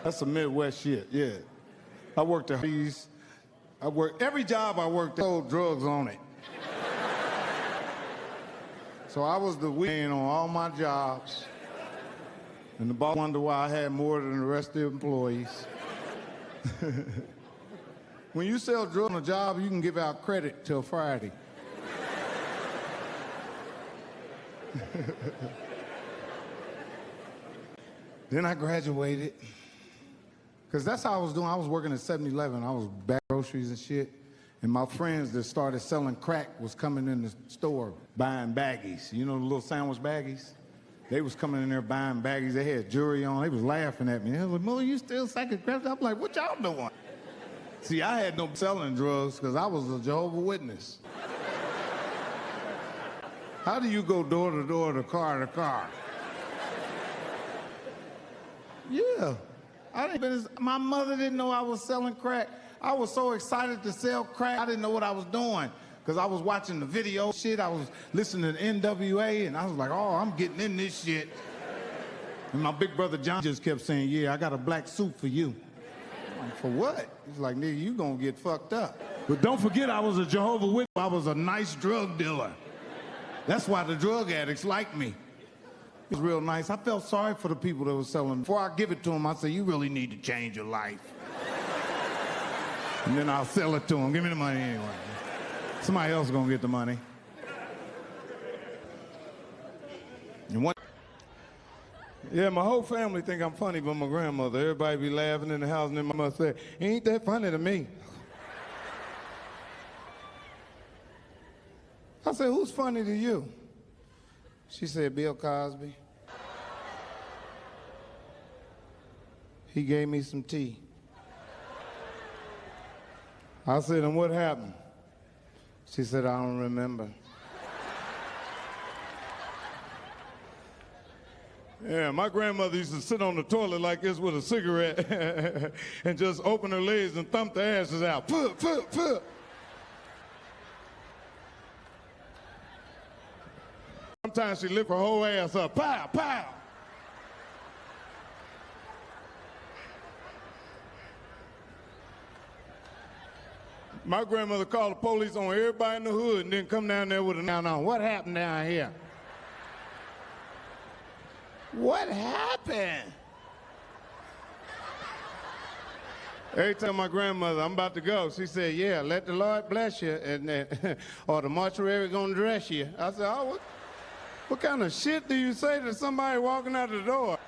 S1: That's some Midwest shit, yeah. I worked at Hardee's. Every job I worked at sold drugs on it. So I was the weekend on all my jobs. And the boss wondered why I had more than the rest of the employees. When you sell drugs on a job, you can give out credit till Friday. Then I graduated. Because that's how I was doing. I was working at 7-Eleven. I was bagging groceries and shit. And my friends that started selling crack was coming in the store buying baggies. You know the little sandwich baggies? They was coming in there buying baggies. They had jewelry on. They was laughing at me. They was like, Mother, you still selling crack? I'm like, what y'all doing? See, I had no selling drugs because I was a Jehovah's Witness. How do you go door to door to car? Yeah. My mother didn't know I was selling crack. I was so excited to sell crack, I didn't know what I was doing. Because I was watching the video shit, I was listening to NWA, and I was like, oh, I'm getting in this shit. And my big brother John just kept saying, yeah, I got a black suit for you. I'm like, for what? He's like, nigga, you gonna get fucked up. But don't forget, I was a Jehovah's Witness. I was a nice drug dealer. That's why the drug addicts like me. It was real nice. I felt sorry for the people that were selling. Before I give it to them, I say, you really need to change your life. And then I'll sell it to them. Give me the money anyway. Somebody else is gonna get the money. And what? Yeah, my whole family think I'm funny, but my grandmother, everybody be laughing in the house, and then my mother say, ain't that funny to me? I said, who's funny to you? She said, Bill Cosby. He gave me some tea. I said, and what happened? She said, I don't remember. Yeah, my grandmother used to sit on the toilet like this with a cigarette and just open her legs and thump the ashes out. Puh, puh, puh. Sometimes she lift her whole ass up. Pow, pow. My grandmother called the police on everybody in the hood and then come down there with a now on. What happened down here? What happened? Every time my grandmother, I'm about to go, she said, yeah, let the Lord bless you, and or the mortuary gonna dress you. I said, oh, what kind of shit do you say to somebody walking out the door?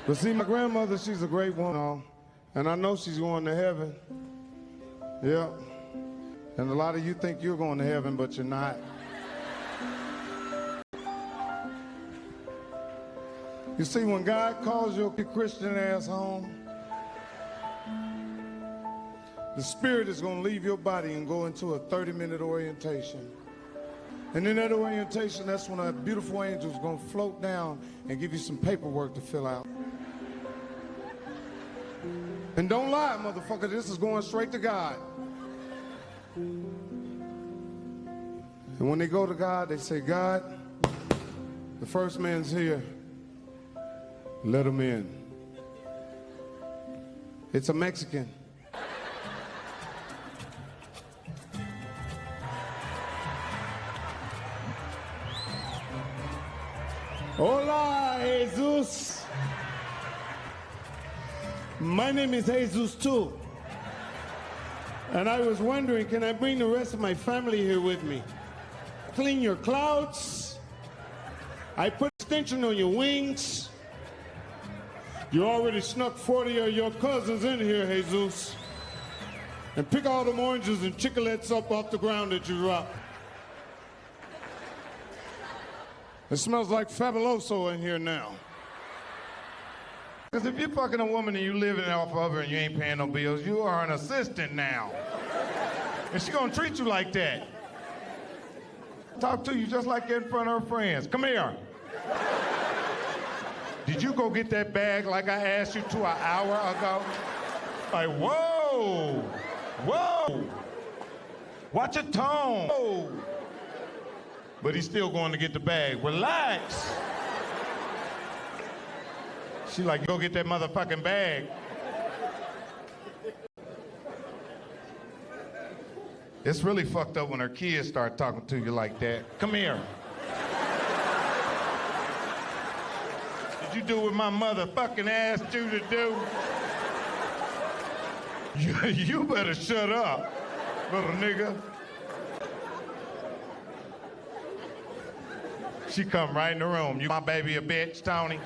S1: But see, my grandmother, she's a great woman, and I know she's going to heaven. Yeah. And a lot of you think you're going to heaven, but you're not. You see, when God calls your Christian ass home, the spirit is going to leave your body and go into a 30-minute orientation. And in that orientation, that's when a beautiful angel is going to float down and give you some paperwork to fill out. And don't lie, motherfucker, this is going straight to God. And when they go to God, they say, God, the first man's here. Let him in. It's a Mexican. Hola, Jesus. My name is Jesus too. And I was wondering, can I bring the rest of my family here with me? Clean your clouds. I put extension on your wings. You already snuck 40 of your cousins in here, Jesus. And pick all them oranges and chiclets up off the ground that you dropped. It smells like Fabuloso in here now.
S4: Because if you're fucking a woman and you living off of her and you ain't paying no bills, you are an assistant now. And she gonna treat you like that. Talk to you just like in front of her friends. Come here. Did you go get that bag like I asked you to an hour ago? Like, whoa, whoa. Watch your tone. Whoa. But he's still going to get the bag. Relax. She like, go get that motherfucking bag. It's really fucked up when her kids start talking to you like that. Come here. Did you do what my motherfucking asked you to do? You better shut up, little nigga. She come right in the room. You my baby a bitch, Tony?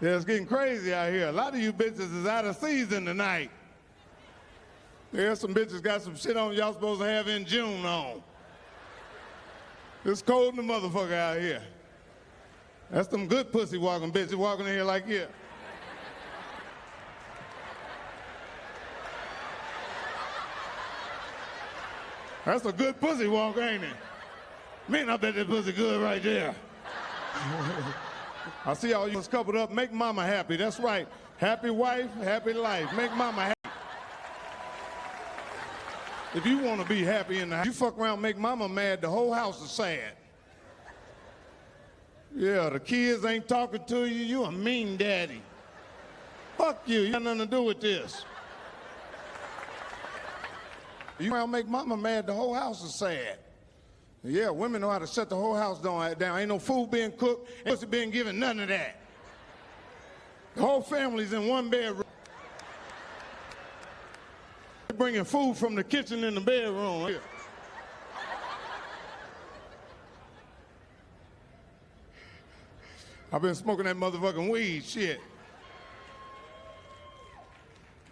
S1: Yeah, it's getting crazy out here. A lot of you bitches is out of season tonight. Yeah, some bitches got some shit on y'all supposed to have in June on. It's cold in the motherfucker out here. That's them good pussy walking bitches walking in here like yeah. That's a good pussy walk, ain't it? Man, I bet that pussy good right there. I see all you coupled up. Make mama happy. That's right. Happy wife, happy life. Make mama happy. If you want to be happy in the house, you fuck around, make mama mad, the whole house is sad. Yeah, the kids ain't talking to you. You a mean daddy. Fuck you. You got nothing to do with this. You around make mama mad, the whole house is sad. Yeah, women know how to shut the whole house down. Ain't no food being cooked, ain't pussy being given, none of that. The whole family's in one bedroom. They're bringing food from the kitchen in the bedroom. Yeah. I've been smoking that motherfucking weed, shit.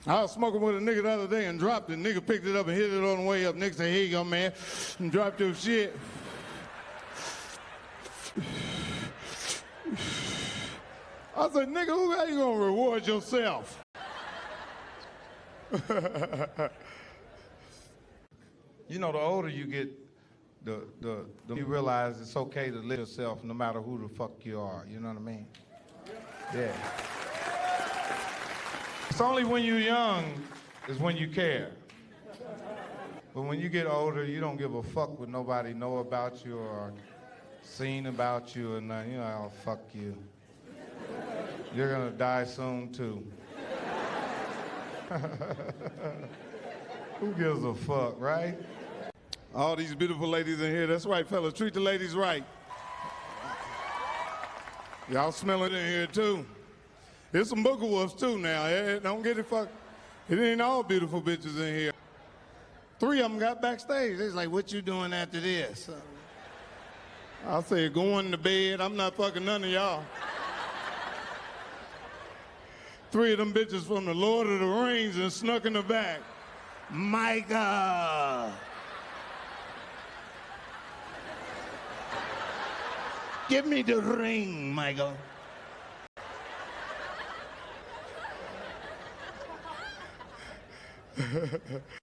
S1: I was smoking with a nigga the other day and dropped it. Nigga picked it up and hit it on the way up. Nigga said, here you go, man. And dropped your shit. I said, nigga, how you gonna reward yourself?
S4: You know, the older you get, the you realize it's okay to live yourself no matter who the fuck you are. You know what I mean? Yeah. It's only when you're young is when you care. But when you get older, you don't give a fuck what nobody know about you or seen about you or nothing. You know, oh, fuck you. You're gonna die soon too. Who gives a fuck, right?
S1: All these beautiful ladies in here. That's right, fellas. Treat the ladies right. Y'all smell it in here too. There's some booger wolves too now. Don't get it fucked. It ain't all beautiful bitches in here. 3 of them got backstage. They was like, what you doing after this? I said, going to bed. I'm not fucking none of y'all. 3 of them bitches from the Lord of the Rings and snuck in the back. Micah. Give me the ring, Michael.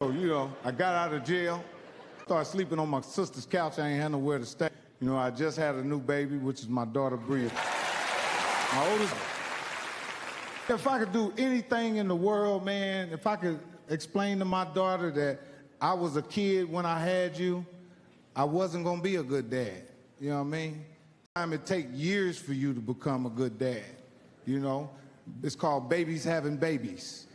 S1: So, you know, I got out of jail, started sleeping on my sister's couch. I ain't had nowhere to stay. You know, I just had a new baby, which is my daughter, Bria. My oldest. If I could do anything in the world, man, if I could explain to my daughter that I was a kid when I had you, I wasn't gonna be a good dad. You know what I mean? It takes years for you to become a good dad. You know, it's called babies having babies.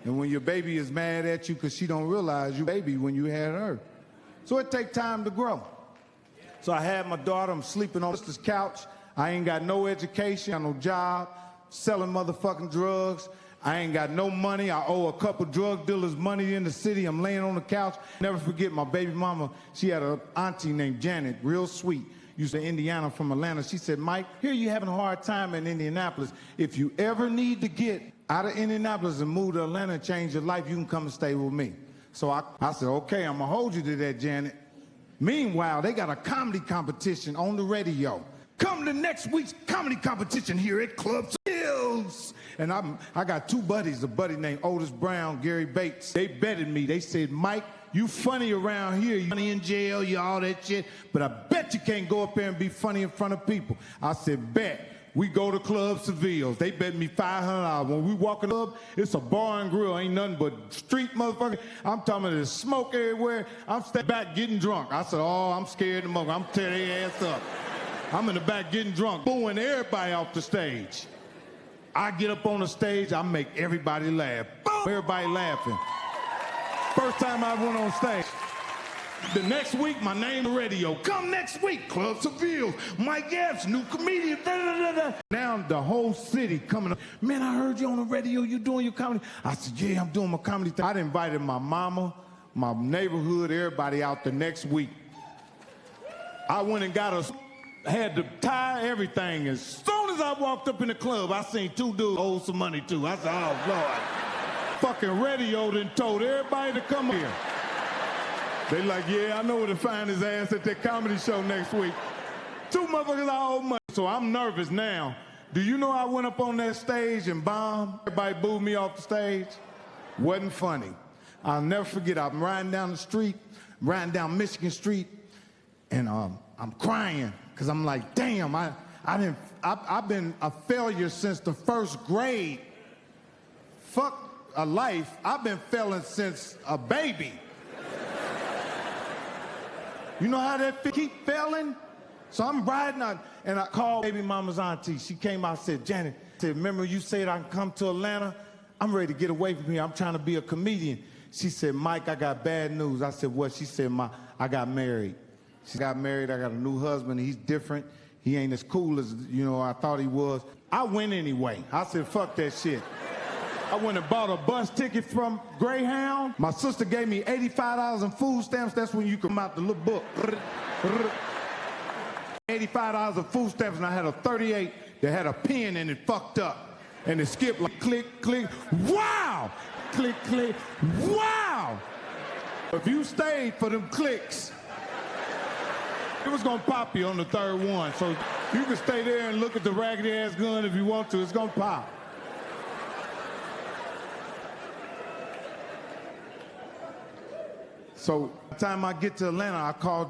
S1: And when your baby is mad at you because she don't realize you baby when you had her. So it take time to grow. So I had my daughter, I'm sleeping on sister's couch. I ain't got no education, got no job, selling motherfucking drugs. I ain't got no money. I owe a couple drug dealers money in the city. I'm laying on the couch. Never forget my baby mama. She had an auntie named Janet, real sweet. Used to Indiana from Atlanta. She said, Mike, here you having a hard time in Indianapolis. If you ever need to get out of Indianapolis and move to Atlanta and change your life, you can come and stay with me. So I said, okay, I'm gonna hold you to that, Janet. Meanwhile, they got a comedy competition on the radio. Come to next week's comedy competition here at Club Hills. And I got two buddies, a buddy named Otis Brown, Gary Bates. They betted me. They said, Mike, you funny around here. You funny in jail, you all that shit. But I bet you can't go up there and be funny in front of people. I said, bet. We go to Club Seville's. They bet me $500. When we walk in the club, it's a bar and grill. Ain't nothing but street motherfucker. I'm talking about there's smoke everywhere. I'm standing back getting drunk. I said, oh, I'm scared of mother. I'm tearing their ass up. I'm in the back getting drunk, booing everybody off the stage. I get up on the stage, I make everybody laugh. Boom! Everybody laughing. First time I went on stage. The next week, my name on the radio. Come next week, Club Seville, Mike Epps, new comedian. Da, da, da, da. Now the whole city coming up. Man, I heard you on the radio. You doing your comedy? I said, yeah, I'm doing my comedy thing. I invited my mama, my neighborhood, everybody out the next week. I went and got had to tie everything. As soon as I walked up in the club, I seen two dudes owe some money too. I said, oh, Lord. Fucking radio done told everybody to come here. They like, yeah, I know where to find his ass at that comedy show next week. Two motherfuckers I owe money. So I'm nervous now. Do you know I went up on that stage and bombed? Everybody booed me off the stage. Wasn't funny. I'll never forget, I'm riding down the street, riding down Michigan Street, and I'm crying, because I'm like, damn, I've been a failure since the first grade. Fuck a life, I've been failing since a baby. You know how that keep failing? So I'm riding out, and I called baby mama's auntie. She came out and said, Janet, remember you said I can come to Atlanta? I'm ready to get away from here. I'm trying to be a comedian. She said, Mike, I got bad news. I said, what? She said, I got married. She got married. I got a new husband. He's different. He ain't as cool as, I thought he was. I went anyway. I said, fuck that shit. I went and bought a bus ticket from Greyhound. My sister gave me $85 in food stamps. That's when you come out the little book. $85 of food stamps, and I had a 38 that had a pin in it fucked up. And it skipped like click, click, wow! Click, click, wow! If you stayed for them clicks, it was gonna pop you on the third one. So you can stay there and look at the raggedy ass gun if you want to. It's gonna pop. So by the time I get to Atlanta, I called.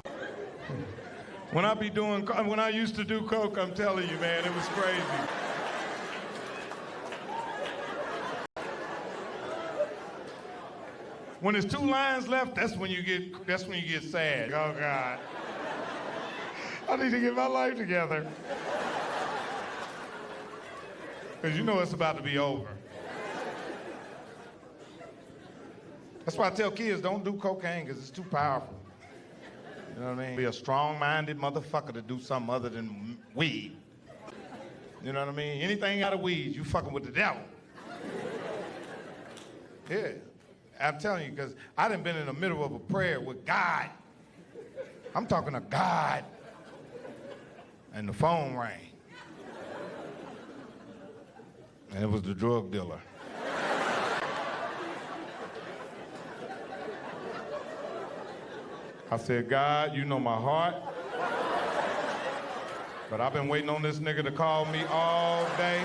S4: When I used to do coke, I'm telling you, man, it was crazy. When there's 2 lines left, that's when you get sad. Oh God. I need to get my life together. Because you know it's about to be over. That's why I tell kids, don't do cocaine, because it's too powerful. You know what I mean? Be a strong-minded motherfucker to do something other than weed. You know what I mean? Anything out of weed, you fucking with the devil. Yeah. I'm telling you, because I done been in the middle of a prayer with God. I'm talking to God. And the phone rang. And it was the drug dealer. I said, God, you know my heart. But I've been waiting on this nigga to call me all day.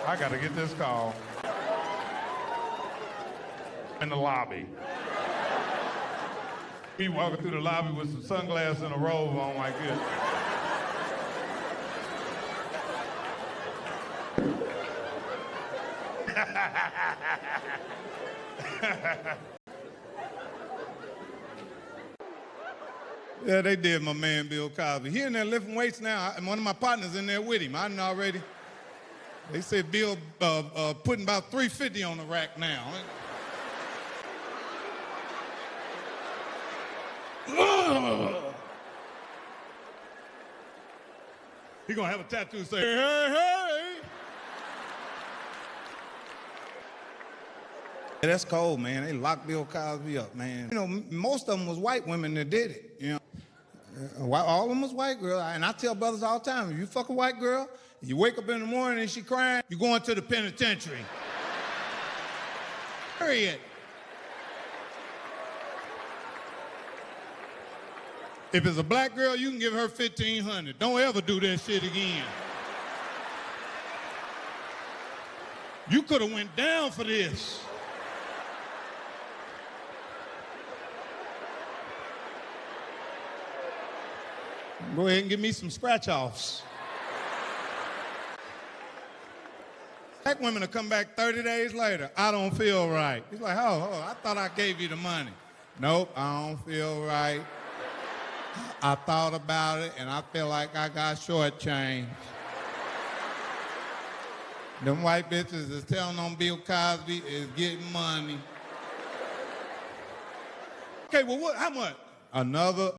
S4: I gotta get this call. In the lobby. He walking through the lobby with some sunglasses and a robe on like this.
S2: Yeah, they did my man Bill Cosby. He in there lifting weights now, and one of my partners in there with him. I done already. They said Bill putting about 350 on the rack now. He gonna have a tattoo say, hey, hey, hey. Yeah, that's cold, man. They locked Bill Cosby up, man. You know, most of them was white women that did it, you know. All of them was white girls. And I tell brothers all the time, if you fuck a white girl, you wake up in the morning and she crying, you're going to the penitentiary. Period. If it's a black girl, you can give her $1,500. Don't ever do that shit again. You could have went down for this. Go ahead and give me some scratch-offs. Black women will come back 30 days later. I don't feel right. He's like, oh, I thought I gave you the money. Nope, I don't feel right. I thought about it, and I feel like I got shortchanged. Them white bitches is telling on Bill Cosby is getting money. Okay, well, what? How much? Another,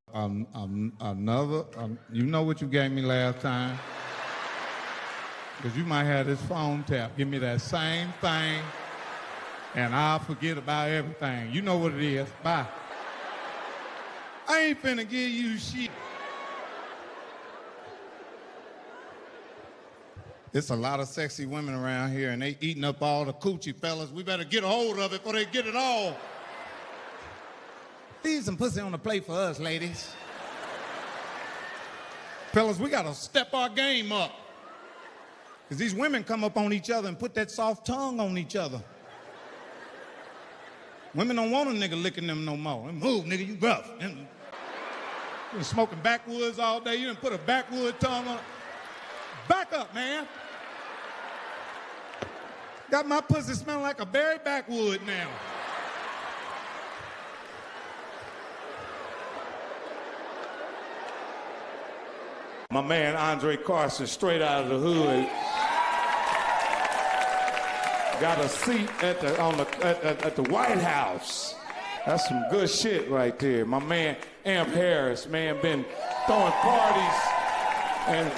S2: you know what you gave me last time? Because you might have this phone tap. Give me that same thing, and I'll forget about everything. You know what it is. Bye. I ain't finna give you shit. There's a lot of sexy women around here, and they eating up all the coochie, fellas. We better get a hold of it before they get it all. Leave some pussy on the plate for us, ladies. Fellas, we gotta step our game up. Because these women come up on each other and put that soft tongue on each other. Women don't want a nigga licking them no more. Move, nigga, you rough. You been smoking backwoods all day. You done put a backwood tongue on it. Back up, man. Got my pussy smelling like a berry backwood now.
S3: My man Andre Carson, straight out of the hood, got a seat at the White House. That's some good shit right there. My man Amp Harris, man, been throwing parties and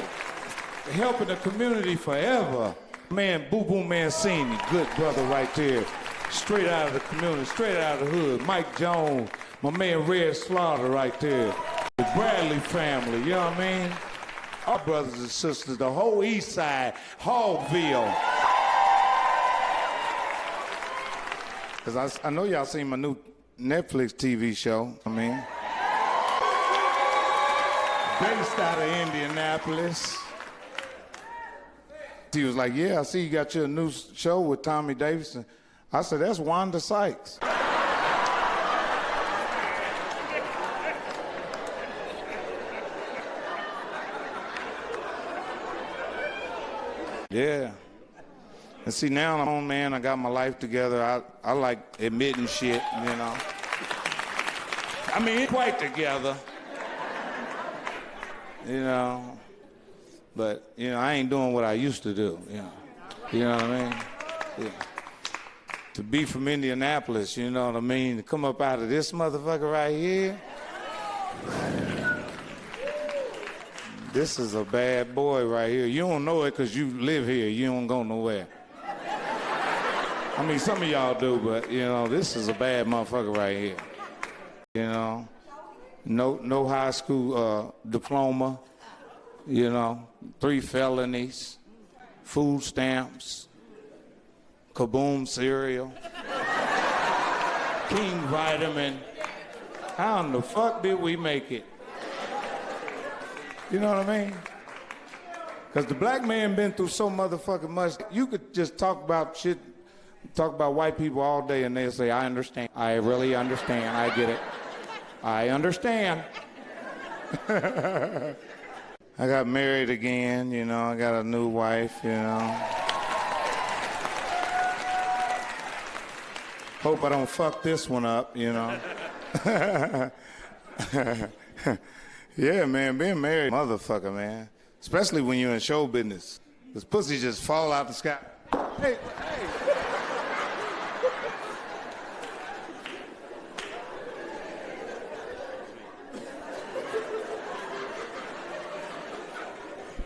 S3: helping the community forever. Man, Boo Boo Mancini, good brother right there. Straight out of the community, straight out of the hood. Mike Jones, my man Red Slaughter right there. The Bradley family, you know what I mean? Our brothers and sisters, the whole East Side, Hogville. Because I know y'all seen my new Netflix TV show, I mean. Based out of Indianapolis. He was like, yeah, I see you got your new show with Tommy Davidson. I said, that's Wanda Sykes. Yeah. And see, now I'm on, man, I got my life together. I like admitting shit, you know. I mean, it's quite together. You know. But, you know, I ain't doing what I used to do, you know. You know what I mean? Yeah. To be from Indianapolis, you know what I mean? To come up out of this motherfucker right here. This is a bad boy right here. You don't know it because you live here. You don't go nowhere. I mean, some of y'all do, but, you know, this is a bad motherfucker right here. You know? No high school diploma. You know, 3 felonies, food stamps, Kaboom cereal, King Vitamin. How in the fuck did we make it? You know what I mean? Because the black man been through so motherfucking much. You could just talk about shit, talk about white people all day and they'll say, I understand. I really understand. I get it. I understand. I got married again, you know, I got a new wife, you know. Hope I don't fuck this one up, you know. Yeah, man, being married, motherfucker, man. Especially when you're in show business. Because pussy just fall out the sky. Hey.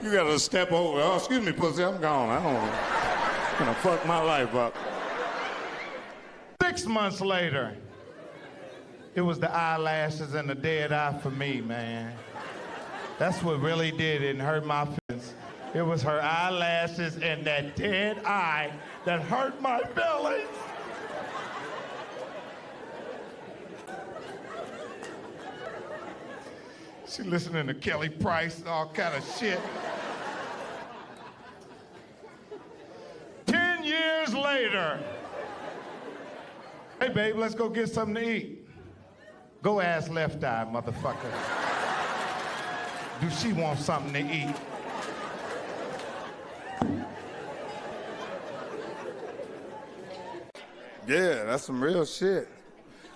S3: You gotta step over. Oh, excuse me, pussy, I'm gone. I'm gonna fuck my life up. 6
S4: 6 months later, it was the eyelashes and the dead eye for me, man. That's what really did it and hurt my feelings. It was her eyelashes and that dead eye that hurt my feelings. She listening to Kelly Price and all kind of shit. 10 years later. Hey, babe, let's go get something to eat. Go ask Left Eye, motherfucker. Do she want something to eat?
S3: Yeah, that's some real shit.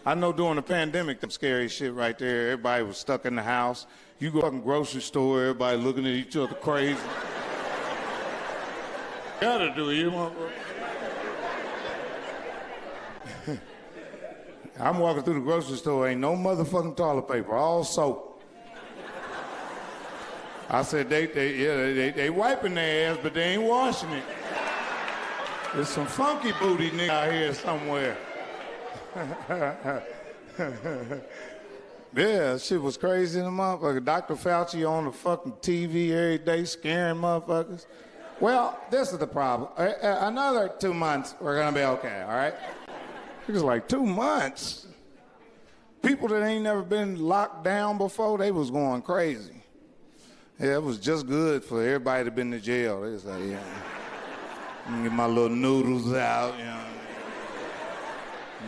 S3: I know during the pandemic, some scary shit right there. Everybody was stuck in the house. You go to fucking grocery store, everybody looking at each other crazy. Gotta do you, motherfucker. I'm walking through the grocery store, ain't no motherfucking toilet paper, all soap. I said, they wiping their ass, but they ain't washing it. There's some funky booty nigga out here somewhere. Yeah, shit was crazy in the motherfucker. Dr. Fauci on the fucking TV every day scaring motherfuckers. Well, this is the problem. Another 2 months, we're gonna be okay, all right? It was like 2 months. People that ain't never been locked down before, they was going crazy. Yeah, it was just good for everybody that been to jail. They was like, yeah, let me get my little noodles out, you know,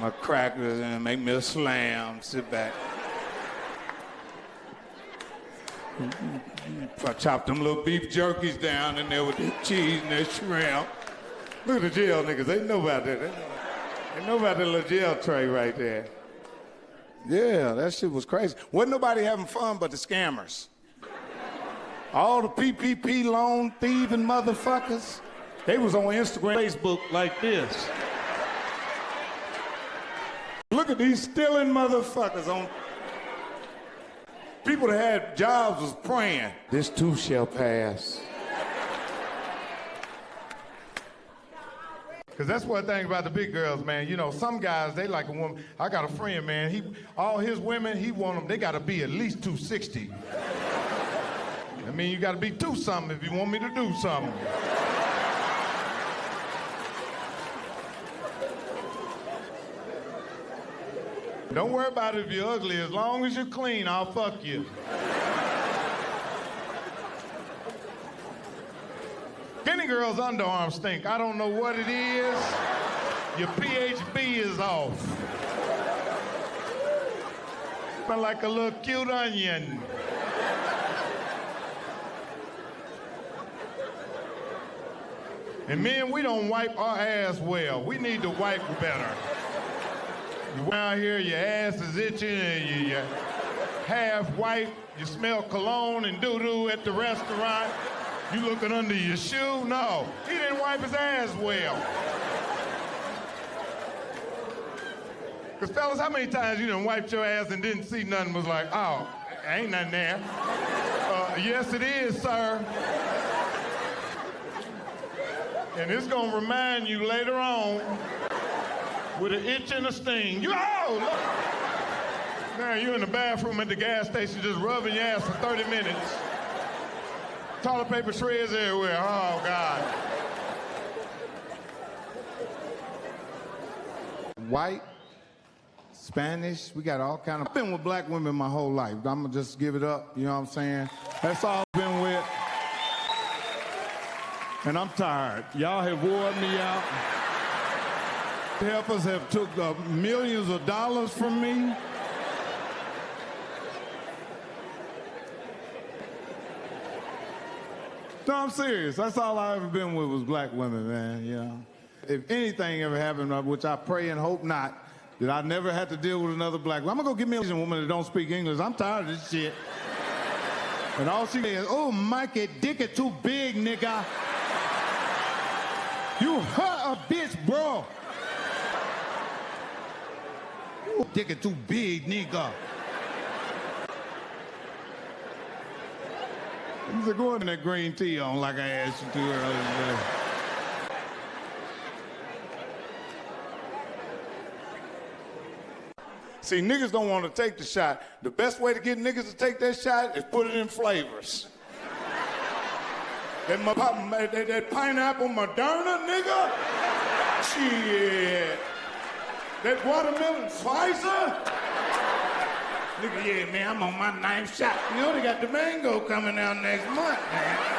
S3: my crackers, and make me a slam, sit back. I chopped them little beef jerkies down in there with the cheese and that shrimp. Look at the jail niggas, they know about that. They know about that little jail tray right there. Yeah, that shit was crazy. Wasn't nobody having fun but the scammers. All the PPP loan thieving motherfuckers, they was on Instagram, Facebook like this. Look at these stealing motherfuckers on. People that had jobs was praying, this too shall pass.
S4: Cause that's one thing about the big girls, man. You know, some guys, they like a woman. I got a friend, man, all his women, he want them, they gotta be at least 260. I mean, you gotta be 2-something if you want me to do something. Don't worry about it if you're ugly. As long as you're clean, I'll fuck you. Any girl's underarms stink. I don't know what it is. Your PHB is off. Smell like a little cute onion. And men, we don't wipe our ass well. We need to wipe better. You out here, your ass is itching, and you're half white. You smell cologne and doo-doo at the restaurant. You looking under your shoe? No, he didn't wipe his ass well. Because fellas, how many times you done wiped your ass and didn't see nothing, was like, oh, ain't nothing there. Yes, it is, sir. And it's gonna remind you later on with an itch and a sting. Oh, look. Now you're in the bathroom at the gas station just rubbing your ass for 30 minutes. Toilet paper shreds everywhere. Oh, God.
S1: White, Spanish, we got all kind of... I've been with black women my whole life. I'm gonna just give it up, you know what I'm saying? That's all I've been with. And I'm tired. Y'all have worn me out. Helpers have took millions of dollars from me. No, I'm serious. That's all I ever been with was black women, man, you know. If anything ever happened, which I pray and hope not, that I never have to deal with another black woman. I'm gonna go get me a Asian woman that don't speak English. I'm tired of this shit. And all she says, oh, Mikey, dick is too big, nigga. You hurt a bitch, bro. You dick is too big, nigga. You said, go in that green tea on like I asked you to earlier today.
S3: See, niggas don't want to take the shot. The best way to get niggas to take that shot is put it in flavors. that pineapple Moderna, nigga? Shit. That watermelon Pfizer? Nigga, yeah, man, I'm on my 9th shot. You know, they got the mango coming out next month, man.